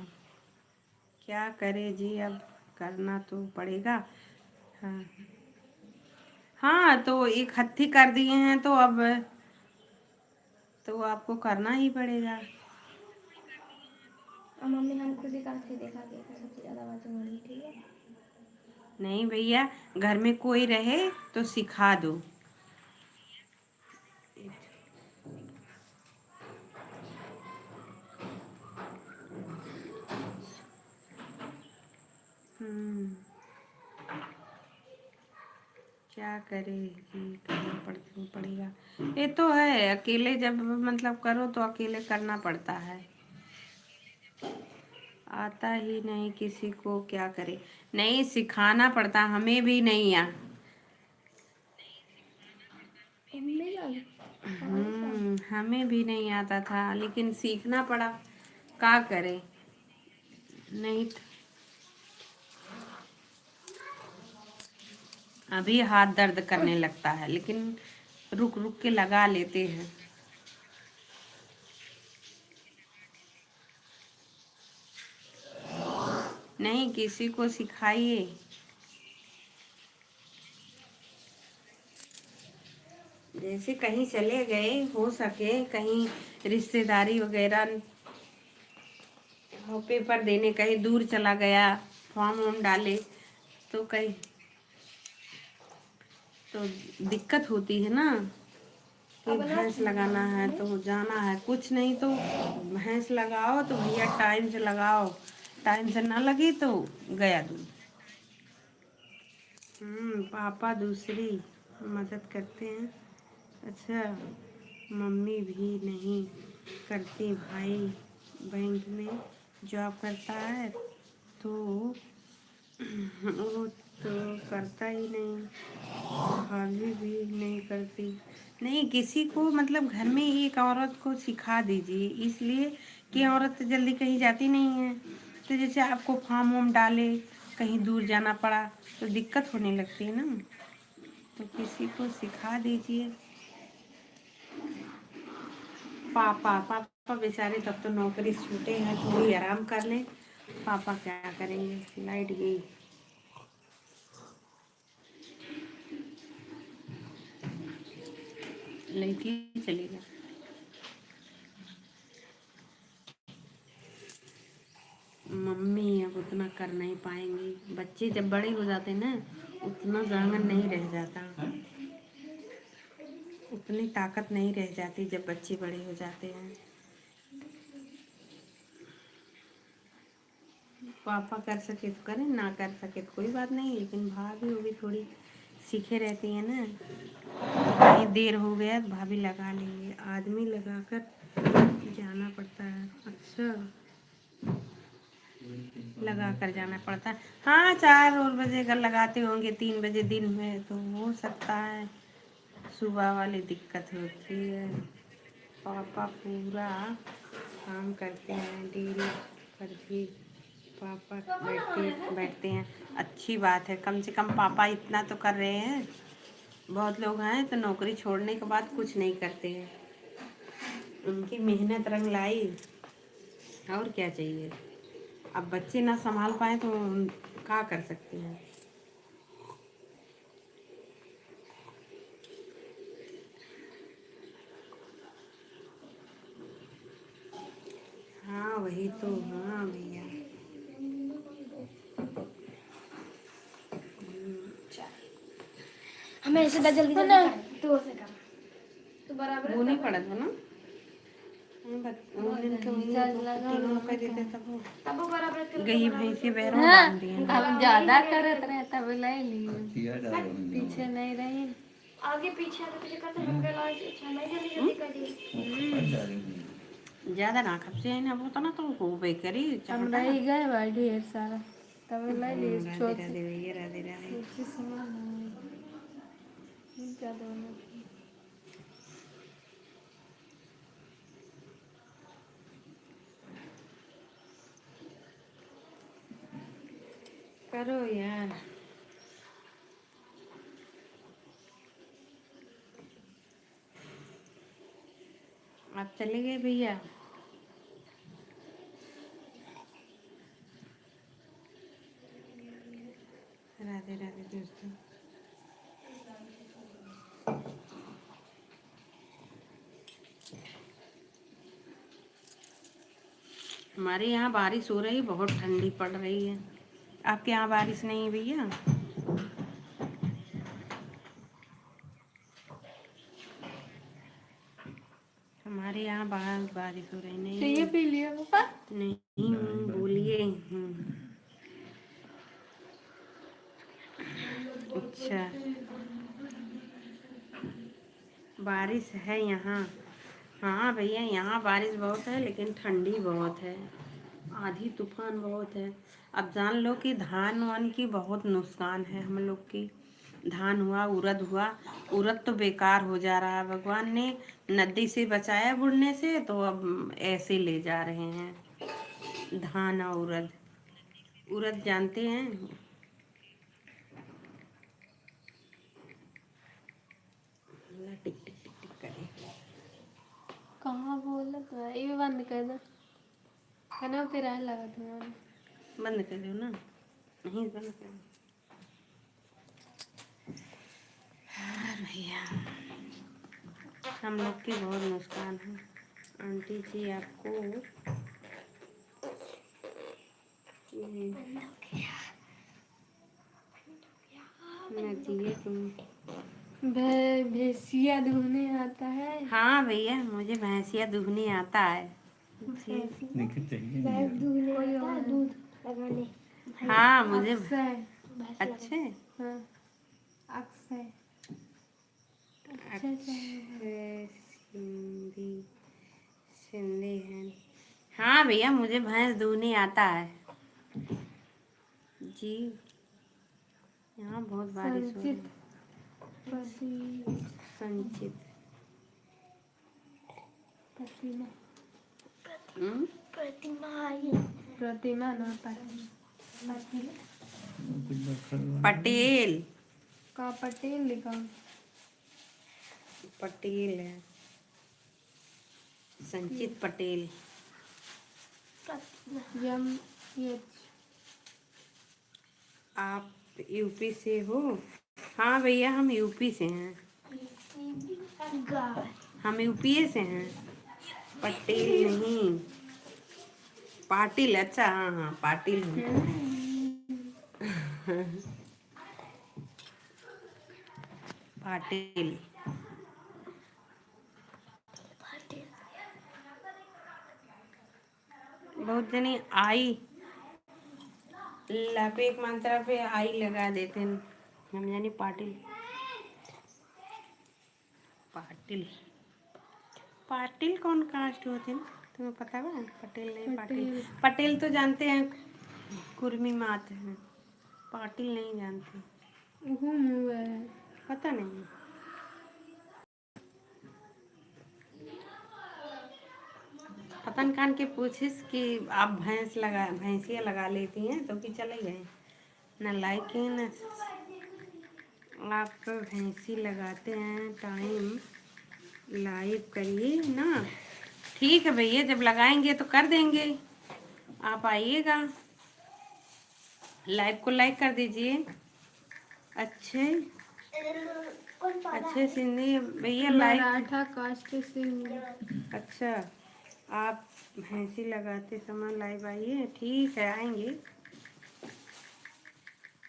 क्या करे जी, अब करना तो पड़ेगा। हाँ हाँ तो एक हत्ती कर दिए हैं तो अब तो आपको करना ही पड़ेगा। और मम्मी हम खुद ही करके देखा कि सबसे ज़्यादा आवाज़ हो रही, ठीक है। नहीं भैया घर में कोई रहे तो सिखा दो। क्या करे जी, करना पड़ेगा। ये तो है, अकेले जब मतलब करो तो अकेले करना पड़ता है। आता ही नहीं किसी को, क्या करे। नहीं, सिखाना पड़ता, हमें भी नहीं आ। हमें भी नहीं आता था, लेकिन सीखना पड़ा, क्या करे। नहीं तो अभी हाथ दर्द करने लगता है, लेकिन रुक रुक के लगा लेते हैं। नहीं, किसी को सिखाइए। जैसे कहीं चले गए, हो सके कहीं रिश्तेदारी वगैरह हो, पेपर देने कहीं दूर चला गया, फॉर्म वॉर्म डाले, तो कहीं तो दिक्कत होती है ना कि भैंस लगाना है तो जाना है, कुछ नहीं तो भैंस लगाओ तो भैया टाइम से लगाओ, टाइम से ना लगी तो गया दूध। पापा दूसरी मदद करते हैं। अच्छा, मम्मी भी नहीं करती, भाई बैंक में जॉब करता है तो वो तो करता ही नहीं, भाभी भी नहीं करती। नहीं, किसी को मतलब घर में एक औरत को सिखा दीजिए, इसलिए कि औरत जल्दी कहीं जाती नहीं है, तो जैसे आपको फॉर्म वॉर्म डाले, कहीं दूर जाना पड़ा तो दिक्कत होने लगती है ना, तो किसी को सिखा दीजिए। पापा पापा बेचारे तब तो नौकरी छूटे हैं, थोड़ी आराम कर लें। पापा क्या करेंगे, लाइट गई। लड़की चली गई। मम्मी अब उतना कर नहीं पाएंगी, बच्चे जब बड़े हो जाते ना उतना जांगन नहीं रह जाता, उतनी ताकत नहीं रह जाती जब बच्चे बड़े हो जाते हैं। पापा कर सके तो करें, ना कर सके तो कोई बात नहीं, लेकिन भाभी वो भी थोड़ी सीखे रहती है ना, कहीं देर हो गया तो भाभी लगा लेंगे, आदमी लगाकर जाना पड़ता है। अच्छा, लगा कर जाना पड़ता है। हाँ, 4 बजे अगर लगाते होंगे, 3 बजे दिन में, तो हो सकता है सुबह वाली दिक्कत होती है। पापा पूरा काम करते हैं, डेयरी पर भी पापा बैठते हैं। अच्छी बात है, कम से कम पापा इतना तो कर रहे हैं। बहुत लोग हैं तो नौकरी छोड़ने के बाद कुछ नहीं करते हैं, उनकी मेहनत रंग लाई, और क्या चाहिए। अब बच्चे ना संभाल पाए तो क्या कर सकते हैं। हाँ वही तो, हाँ भैया। हमें ऐसे जल्दी जल्दी तो से कर तो बराबर वो नहीं पड़ा था ना, तीनों रुपए देते तब वो बराबर कर गई भैंसी बैरों बांध दिए। अब ज्यादा करत रहे तब ले लिए, पीछे नहीं रही। आगे पीछे करते हम गए लाइट अच्छा नहीं जल्दी जल्दी करिए। ज्यादा ना खपसे है ना, वो तो ना तुमको बेकरी हम रही गए बा ढेर सारा, तब ले लिए राधे छोट राधे भैया, राधे राधे। से सामान ज्यादा होना। करो यार, आप चले गए भैया। राधे राधे दोस्तों। हमारे यहाँ बारिश हो रही, बहुत ठंडी पड़ रही है। आपके यहाँ बारिश नहीं है भैया? हमारे यहाँ बारिश हो रही नहीं तो ये है। पी लिया पापा। नहीं, बोलिए। अच्छा, बारिश है यहाँ। हाँ भैया, यहाँ बारिश बहुत है, लेकिन ठंडी बहुत है। आधी तूफान बहुत है। अब जान लो कि धान वान की बहुत नुकसान है हम लोग की। धान हुआ, उड़द हुआ, उड़द तो बेकार हो जा रहा है। भगवान ने नदी से बचाया बुड़ने से, तो अब ऐसे ले जा रहे हैं धान और उड़द। उड़द जानते हैं? टिक टिक टिक टिक करे। कहाँ बोला तो ये भी बंद कर दो, खाना फिर आने लगा तुम्हारा। बंद कर दो ना। नहीं बंद कर दो। हाँ भैया, हम लोग की बहुत नुकसान है। आंटी जी आपको तुम। भैंसिया धोने आता है। हाँ भैया, मुझे भैंसिया दूधने आता है। भैंस दूध लगाने। हाँ मुझे अक्षय। अच्छे हाँ अक्षय। अच्छे सिंधी सिंधी है। हाँ भैया, मुझे भैंस दूधने आता है जी। यहाँ बहुत बारिश हो रही है। संचित प्रतिमा। प्रतिमा ना पटेल। का पटेल लिखा। पटेल है, संचित पटेल। आप यूपी से हो? हाँ भैया, हम यूपी से हैं। हम यूपी से हैं। पटेल नहीं, पाटिल। अच्छा, हाँ हाँ पाटिल हूँ। पाटिल। बहुत जनी आई लापे एक मात्रा पे आई लगा देते हैं। हम यानी पाटिल। पाटिल पाटिल कौन कास्ट होते हैं, तुम्हें पता है? पटेल नहीं, पाटिल। पटेल तो जानते हैं, कुर्मी मात है। पाटिल नहीं जानते। पता नहीं। पतन कान के पूछिस कि आप भैंसिया लगा लेती हैं तो कि चले गए न लाइक न। आप तो भैंसी लगाते हैं, टाइम लाइव करिए ना। ठीक है भैया, जब लगाएंगे तो कर देंगे। आप आइएगा, लाइव को लाइक कर दीजिए। अच्छे सिंधी भैया लाइक। मराठा कास्ट से। अच्छा, आप भैंसी लगाते समय लाइव आइए। ठीक है, आएंगे।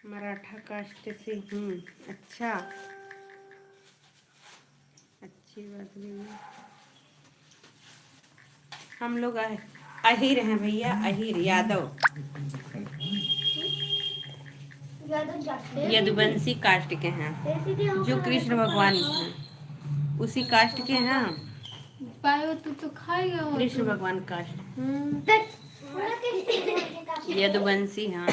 मराठा कास्ट से हूँ। अच्छा, अच्छी बात नहीं। हम लोग अहिर हैं भैया, अहिर यादव। यदुवंशी कास्ट के हैं, जो कृष्ण भगवान हैं उसी कास्ट के हैं। पायो तो खाएगा वो। कृष्ण भगवान कास्ट यदुवंशी। हाँ,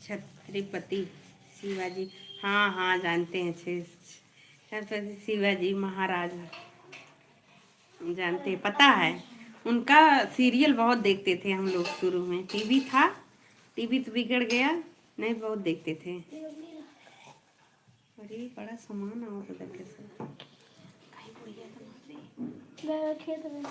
छत्रपति शिवाजी। हाँ हाँ जानते हैं। छत्रपति शिवाजी महाराज जानते हैं, पता है। उनका सीरियल बहुत देखते थे हम लोग शुरू में। टीवी था, टीवी तो बिगड़ गया, नहीं बहुत देखते थे। अरे बड़ा सामान आओ तो देखे से कहीं भूल गया तुम्हारे। खेत में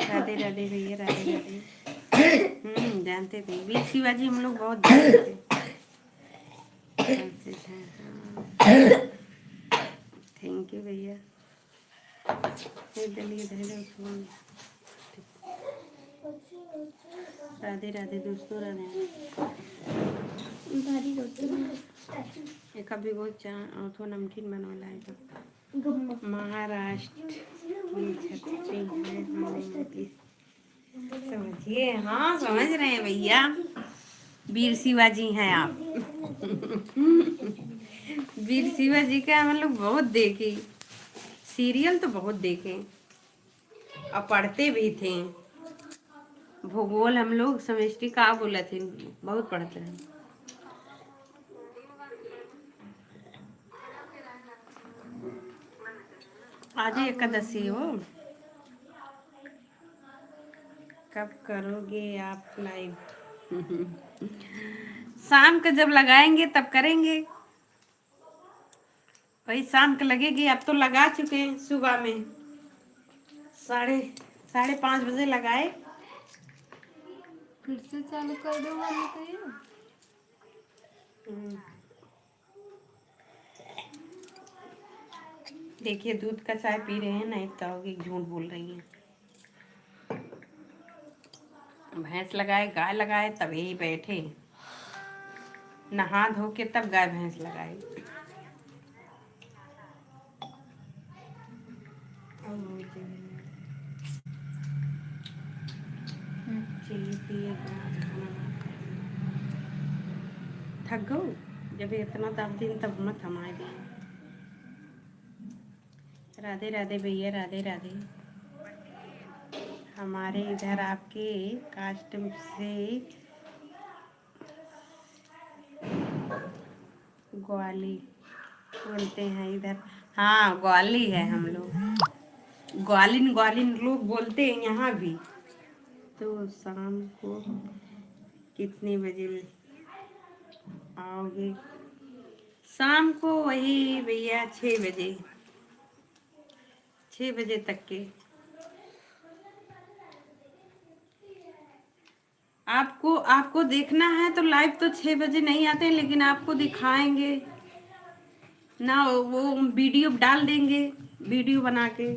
राधे राधे भैया, राधे राधे। जानते थे वीर शिवाजी, हम लोग बहुत देखते थे। थैंक यू भैया। राधे राधे दोस्तों, राधे। एक अभी वो थो नमकीन बनवाला है। महाराष्ट्र की छत्री है हमारे। समझिए? हाँ समझ रहे हैं भैया, वीर शिवाजी हैं आप। वीर शिवा जी का हम लोग बहुत देखे, सीरियल तो बहुत देखे और पढ़ते भी थे। भूगोल हम लोग समष्टि का बोला थे, बहुत पढ़ते हैं। आज ही एकादशी हो, कब करोगे आप लाइव? शाम का जब लगाएंगे तब करेंगे, वही शाम को लगेगी। अब तो लगा चुके हैं सुबह में, साढ़े 5 बजे लगाए। फिर से चालू कर दो वाले तो ये। देखिए दूध का चाय पी रहे हैं, नहीं कहोगे झूठ बोल रही हैं। भैंस लगाए, गाय लगाए, तब यही बैठे, नहा धो के तब गाय भैंस लगाई। थक गो जब इतना दब दिन तब मत हमारे दिन। राधे राधे भैया, राधे राधे। हमारे इधर आपके कास्ट से ग्वाली बोलते हैं इधर। हाँ ग्वाली है हम लोग, ग्वालिन ग्वालिन लोग बोलते हैं यहाँ भी। तो शाम को कितने बजे आओगे? शाम को वही भैया 6 बजे, 6 बजे तक के। आपको आपको देखना है तो लाइव तो 6 बजे नहीं आते, लेकिन आपको दिखाएंगे ना, वो वीडियो डाल देंगे, वीडियो बना के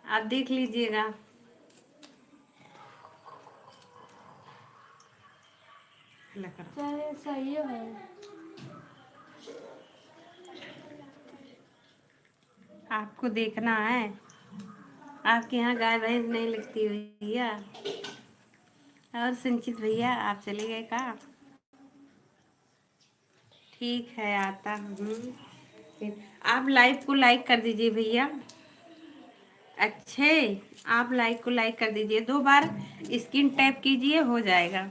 आप देख लीजिएगा। चाहे सही है। आपको देखना है, आपके यहाँ गाय भैंस नहीं लगती भैया। और संचित भैया आप चले गए का? ठीक है आता हूँ फिर। आप लाइव को लाइक कर दीजिए भैया। अच्छे, आप लाइक को लाइक कर दीजिए, 2 बार स्क्रीन टैप कीजिए, हो जाएगा।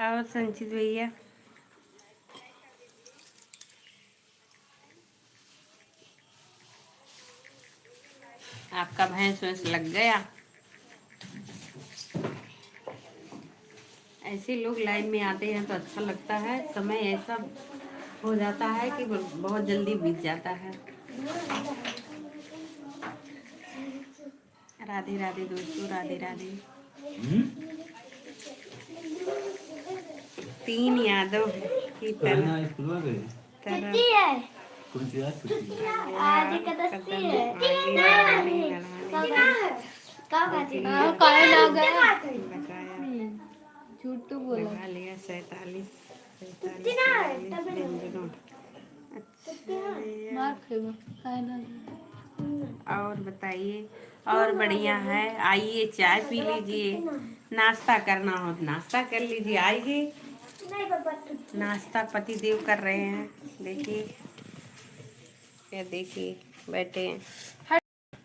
और संचित भैया आपका भैंस वैंस लग गया? ऐसे लोग लाइव में आते हैं तो अच्छा लगता है, समय ऐसा हो जाता है कि बहुत जल्दी बीत जाता है। राधे राधे दोस्तों, राधे राधे। 3 यादव की तरह आज एकादशी है। झूठ तो बोला। लगा लिया 47 व्यंजनों। मार खेबो खाए ना। और बताइए, और बढ़िया है। आइए चाय पी लीजिए, नाश्ता करना हो तो नाश्ता कर लीजिए, आइए। नाश्ता पति देव कर रहे हैं, देखिए, ये देखिए बैठे हैं,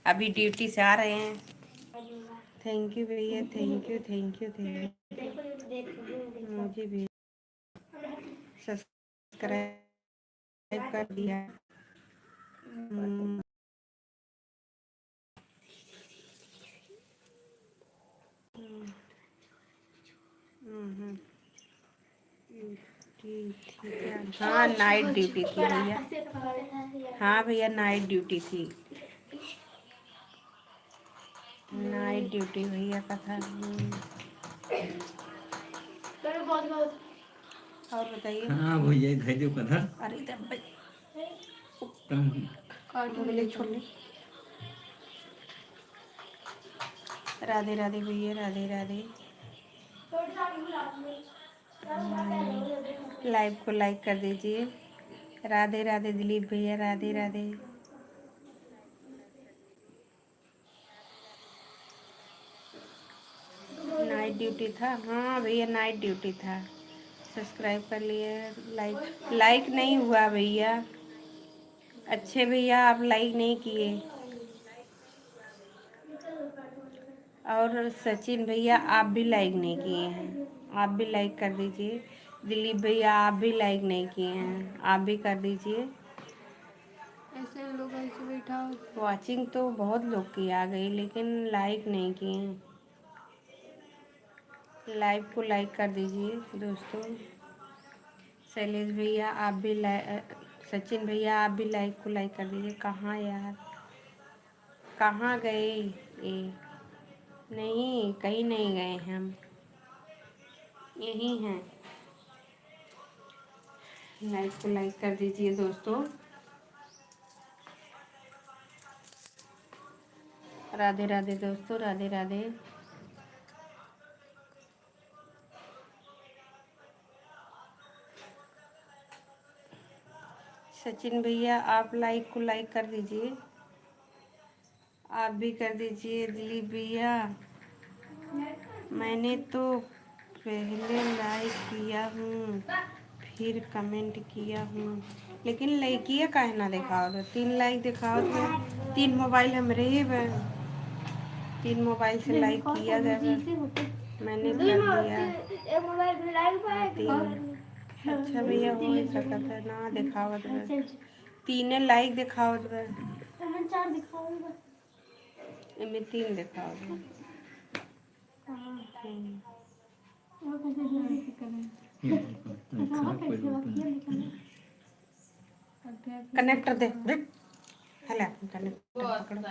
अभी ड्यूटी से आ रहे हैं। थैंक यू भैया, thank you thank you thank you. मुझे भी सब्सक्राइब कर दिया। हाँ नाइट ड्यूटी थी भैया। हाँ भैया नाइट ड्यूटी थी, नाइट ड्यूटी भैया का था। और बताइए। हाँ भैया धैर्य कधर। अरे इधर काट ले छोड़ ले। राधे राधे भैया, राधे राधे। लाइव को लाइक कर दीजिए। राधे राधे दिलीप भैया, राधे राधे। नाइट ड्यूटी था। हाँ भैया नाइट ड्यूटी था। सब्सक्राइब कर लिए, लाइक नहीं हुआ भैया। अच्छे भैया आप लाइक नहीं किए। और सचिन भैया आप भी लाइक नहीं किए हैं, आप भी लाइक कर दीजिए। दिलीप भैया आप भी लाइक नहीं किए हैं, आप भी कर दीजिए। ऐसे लोग ऐसे बैठा हो। वाचिंग तो बहुत लोग की आ गई लेकिन लाइक नहीं किए हैं। लाइव को लाइक कर दीजिए दोस्तों। शैलेश भैया आप भी सचिन भैया आप भी लाइक को लाइक कर दीजिए। कहाँ यार, कहाँ गए ये? नहीं कहीं नहीं गए हैं हम, यही हैं। लाइक को लाइक कर दीजिए दोस्तों। राधे राधे दोस्तों, राधे राधे। सचिन भैया आप लाइक को लाइक कर दीजिए, आप भी कर दीजिए। दिलीप भैया मैंने तो पहले लाइक किया हूँ फिर कमेंट किया हूँ, लेकिन लाइकिया काहे ना दिखाओ तो 3 लाइक दिखाओ तो 3 मोबाइल हम रहे बहन, 3 मोबाइल से लाइक किया गया। मैंने कर दिया 3। अच्छा भैया हो ही सकता है ना दिखावत बा 3 लाइक दिखावत बा, इनमें 3 दिखावत बा। कनेक्टर दे हला कनेक्टर पकड़ो।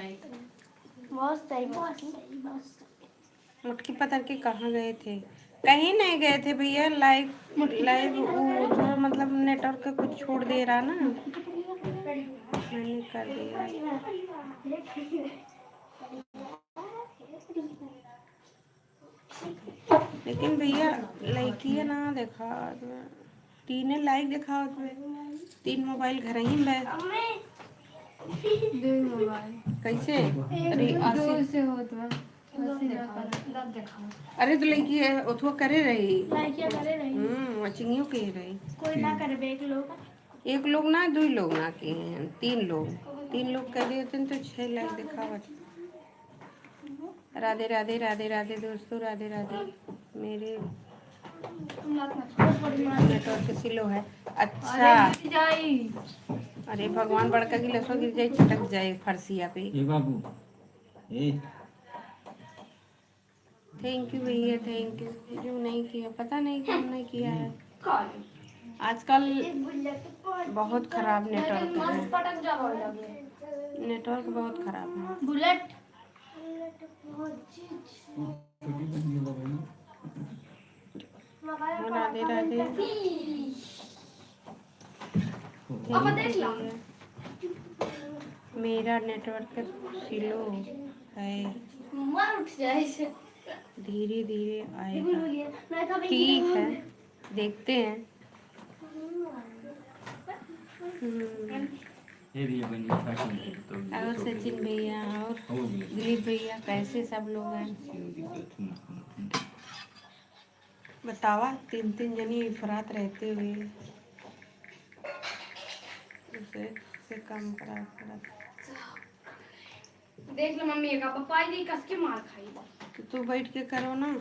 मुटकी पतर के कहाँ गए थे? कहीं नहीं गए थे भैया। लाइव जो मतलब नेटवर्क का कुछ छोड़ दे रहा ना, मैंने कर दिया। लेकिन भैया लाइकिए ना देखा, 3 लाइक दिखाओ तो 3 मोबाइल घर ही में 2 मोबाइल कैसे? अरे 2 से होत बा। अरे तो लड़की उठो करे रही वचिंगियों के रही। कोई ना करे एक लोग ना 2 लोग ना के हैं, 3 लोग कर दिए होते तो 6 लाख दिखावत। राधे राधे राधे राधे दोस्तों, राधे राधे। मेरे नेटवर्क स्लो है। अच्छा अरे भगवान बड़का गिलासो गिर जाए चटक जाए फरसिया पे। ये बाबू ए थैंक यू भैया, थैंक यू। जो नहीं किया पता नहीं क्यों नहीं किया है। आजकल बहुत खराब नेटवर्क है, नेटवर्क बहुत खराब है। बुलेट राधे राधे। मेरा नेटवर्क स्लो है, धीरे धीरे आएगा। ठीक है देखते हैं। ये भी बन तो और सचिन भैया और दिलीप भैया कैसे सब लोग हैं बतावा? 3 जनी फरात रहते हुए उसे काम करा पड़ा। देख लो मम्मी का पापा दी कस के मार खाई तो तू बैठ के करो ना,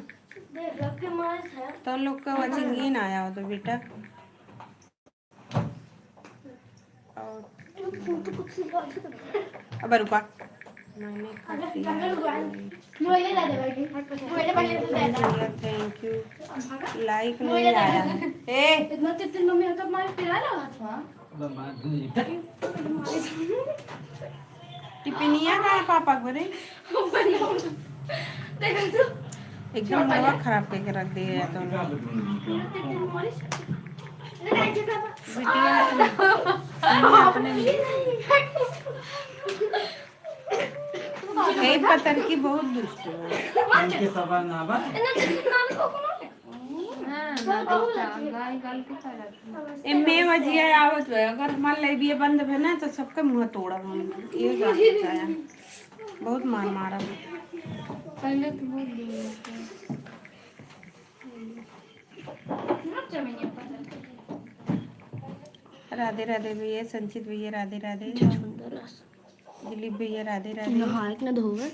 देख लो के मार है तो लोग का वचिंगी ना आया हो तो बेटा। और अब रुका मैंने कर दिया। Thank you. लाइक नहीं आया ए मम्मी का मार पिला रहा था। टिफिनिया का है पापा को रे एकदम हवा खराब करके रख दिया तो एक पतर की बहुत दुष्ट है। इनके सवाल ना बा इनमें वजिया आवत है। अगर हमारे लिए भी बंद है ना तो सबका मुंह तोड़ा हम ये बहुत मार मारा। पहले तो बहुत दूर राधे राधे भैया, संचित भैया राधे राधे, दिलीप भैया राधे राधे, नहायक ना धोवे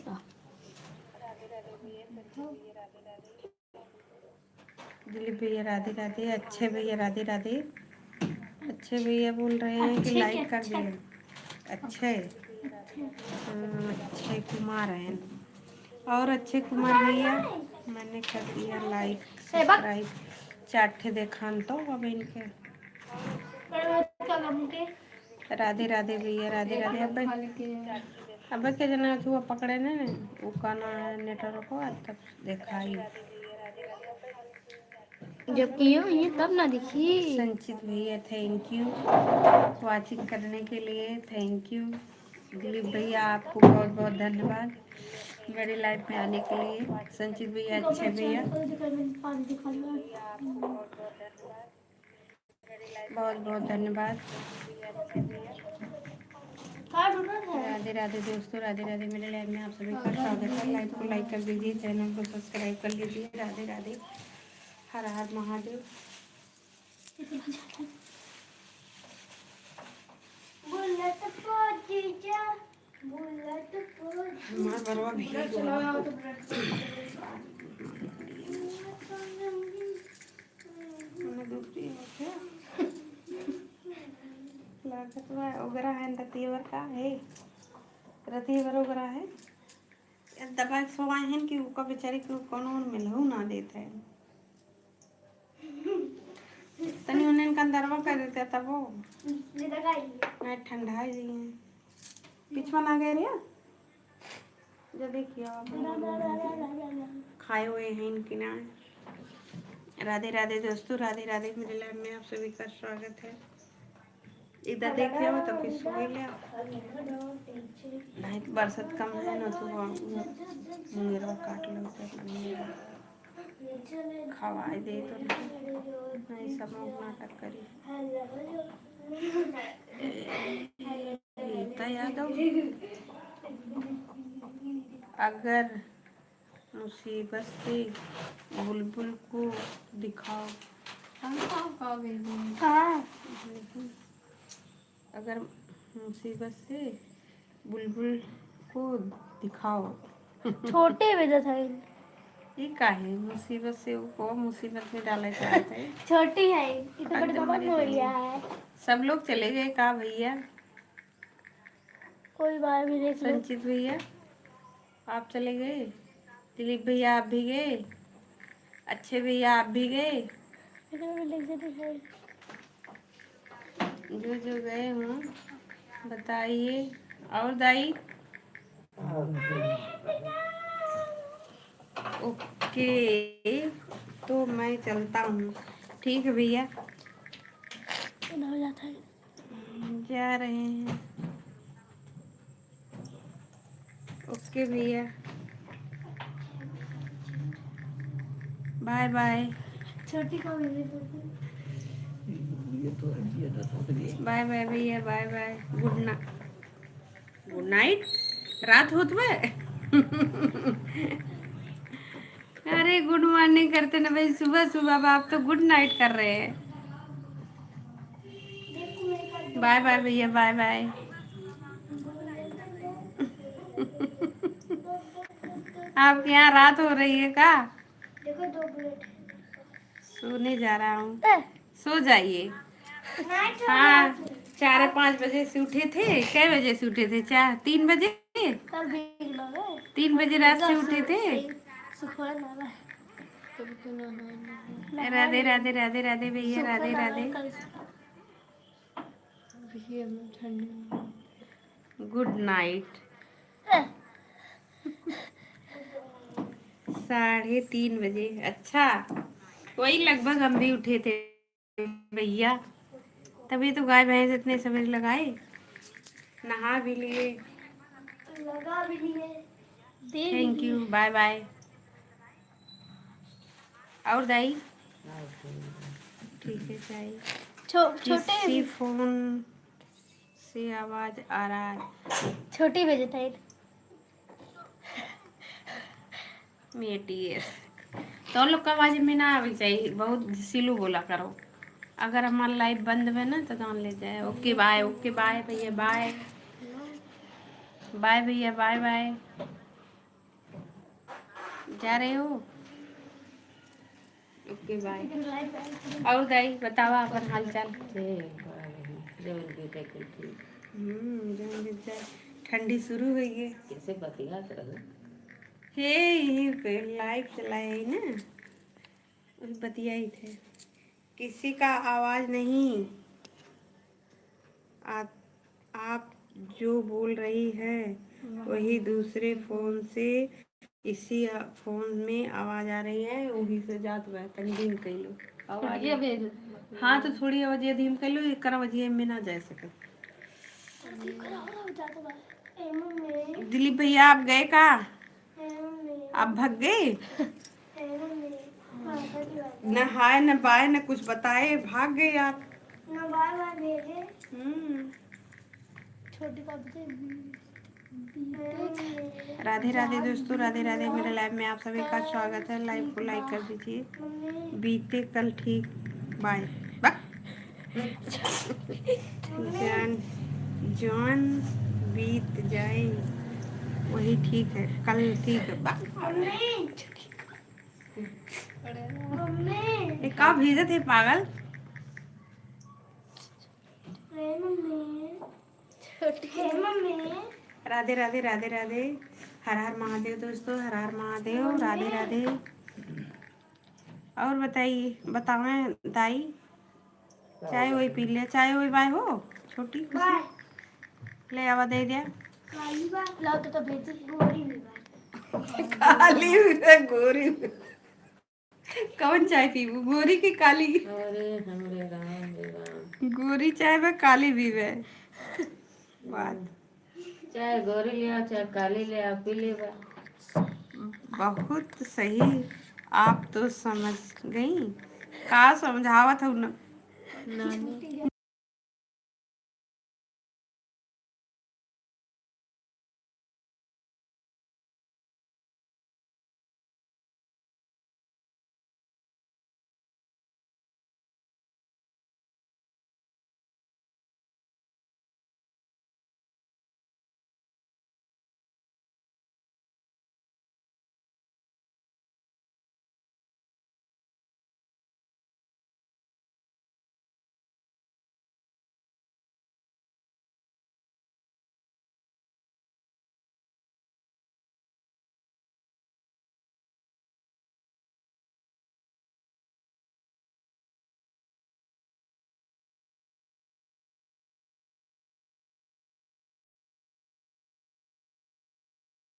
दिलीप भैया राधे राधे, अच्छे भैया राधे राधे। अच्छे भैया बोल रहे हैं कि लाइक कर दे। अच्छे अच्छे कुमार हैं और अच्छे कुमार भैया मैंने कर दिया लाइक सब्सक्राइब। चाटे देखान तो अब इनके राधे राधे भैया राधे राधे। अब के जना कि वो पकड़े ने वो काना नेटवर्क को तब देखाई। जब किए ये तब ना दिखी। संचित भैया थैंक यू वाचिंग करने के लिए, थैंक यू। दिलीप भैया आपको बहुत बहुत धन्यवाद मेरी लाइफ में आने के लिए। संचित भैया अच्छे भैया बहुत बहुत धन्यवाद। राधे राधे दोस्तों, राधे राधे। मेरे लाइव में आप सभी का स्वागत है। लाइव को लाइक कर दीजिए, चैनल को सब्सक्राइब कर लीजिए। राधे राधे, हर हर महादेव। हमारा बरवा भी वगैरह है रतीवर का है, रतीवर वगैरह है दबा सोवा है कि उसका बेचारी को कौन मिलहु ना देता है। तनी उन्हें का दरवा कर देते तब वो नहीं ठंडा ही है। पिछवा ना गए रे जो देखिए खाए हुए हैं इनकी ना। राधे राधे दोस्तों, राधे राधे। मेरे लाइव में आप सभी का स्वागत है। इधर देखिए हो तो किस ले नहीं बरसात कम है ना तो मेरा काट लो खवाई दे तो नहीं सब नाटक करी यादव। अगर मुसीबत से बुलबुल को दिखाओ। अगर मुसीबत से बुलबुल को दिखाओ। छोटे वजह था ये का है मुसीबत से वो मुसीबत में डाला चाहते हैं। छोटी है ये तो बड़े पापा ने लिया है। सब लोग चले गए का भैया? कोई बात भी देख लो। संचित भैया आप चले गए, दिलीप भैया आप भी गए, अच्छे भैया आप भी गए। जो गए हों बताइए। और दाई ओके तो मैं चलता हूँ। ठीक है भैया जा रहे हैं। ओके भैया बाय बाय। छोटी को बाय बाय भैया बाय बाय। गुड नाइट रात होत में अरे गुड मॉर्निंग करते ना भाई सुबह सुबह आप तो गुड नाइट कर रहे हैं। बाय बाय भैया बाय बाय। आपके यहाँ रात हो रही है का? देखो 2 बुलेट सोने जा रहा हूँ, सो जाइए। हाँ 4-5 बजे से उठे थे। कै बजे से उठे थे? 3 बजे। 3 बजे रात से उठे थे। राधे राधे राधे राधे भैया राधे राधे। Good night. 3:30 बजे। अच्छा वही लगभग हम भी उठे थे भैया, तभी तो गाय भैंस इतने सवेरे लगाए। नहा भी लिए, लगा भी लिए। Thank you bye bye. और दाई ठीक है चाहिए। छोटे किसी फोन से आवाज आ रहा है। छोटी वेजिटेबल मेटीएस तो लोग का आवाज में ना आवे चाहिए, बहुत सिलू बोला करो। अगर हमारा लाइव बंद में ना तो जान ले जाए। ओके बाय भैया बाय। बाय भैया बाय बाय। जा रहे हो? Okay bye. और दाई बतावा अपन हाल चाल। जौन भी जाए। ठंडी शुरू हुई है। कैसे बतिया कर हे यहीं पे लाइव चलाए ही ना, उस बतिया ही थे। किसी का आवाज नहीं। आप जो बोल रही है वही दूसरे फोन से इसी फोन में आवाज आ रही है, वही से जात बा तनी धीम कइलो आवाज। ये भेज हाँ तो थोड़ी आवाज धीम कइलो, एक आवाज में ना जा सके। दिलीप भैया आप गए का? आप भाग गए? न हाय न बाय न कुछ बताए, भाग गए आप। ना बाय बाय भेजे। छोटी कब राधे राधे दोस्तों, राधे राधे। मेरे लाइव में आप सभी का स्वागत है। लाइव को लाइक कर दीजिए। बीते कल ठीक। बाय। जान जॉन बीत जाए वही ठीक है, कल ठीक है। ये का भेजे थे पागल? राधे राधे राधे राधे। हर हर महादेव दोस्तों, हर हर महादेव। राधे राधे। और बताइए, बतावें दाई? चाय वही पी लिया, चाय वही बाय हो छोटी खुशी? ले आवा दे दिया। लाओ तो भेजी गोरी में काली है गोरी में। कौन चाय पीबू, गोरी की काली? अरे हमरे राम रे राम। गोरी चाय में काली भी है बात। चाहे गोरी ले आओ चाहे काली ले आओ, पी ले बा। बहुत सही, आप तो समझ गई। का समझावत हूँ ना। नानी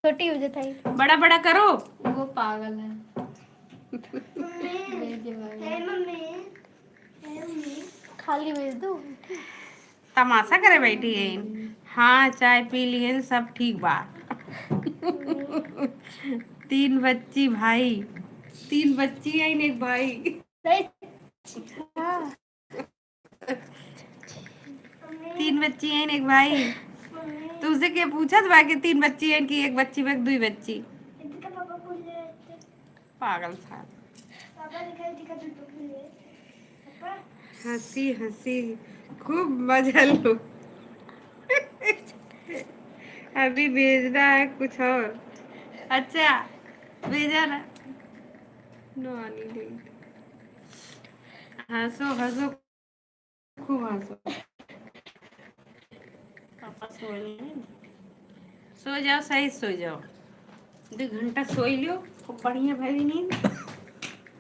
छोटी हो जाता है। बड़ा बड़ा करो। वो पागल है। भेजे भाई। खाली भेज दो। तमाशा करे बैठी है। हाँ चाय पी लिए, सब ठीक बा। 3 बच्ची भाई, 3 बच्ची है एक भाई। 3 बच्ची है एक भाई। तुझसे क्या पूछा था कि 3 बच्ची है कि एक बच्ची में 2 बच्ची? पागल था। हंसी हंसी खूब मजा लो। अभी भेजना है कुछ और। अच्छा भेजा ना। नानी नहीं। हंसो हंसो खूब हंसो। पापा सो रहे। सो जाओ, सही सो जाओ। 2 घंटा सोई लियो, खूब बढ़िया भरी नींद।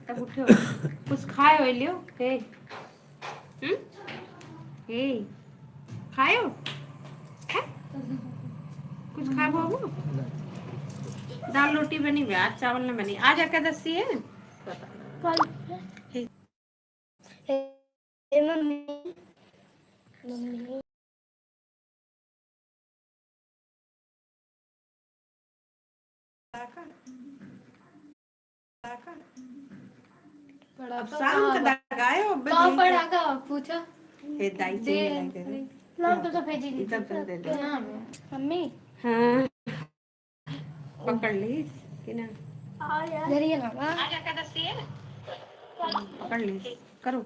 तब उठो, कुछ खाए हो लियो। हे हे खायो है? कुछ खा बाबू। दाल रोटी बनी हुई, आज चावल न बनी। आज एकादशी है। हे, मम्मी मम्मी पढ़ा अब तो शाम का दगायो कहाँ पढ़ा का पूछा। हे दाई चाहिए लाइक दे। नाम तो भेजी थी। तब चल दे दे। क्या नाम है? मम्मी हाँ पकड़ ली कि ना। जरिए ना बा पकड़ ली करो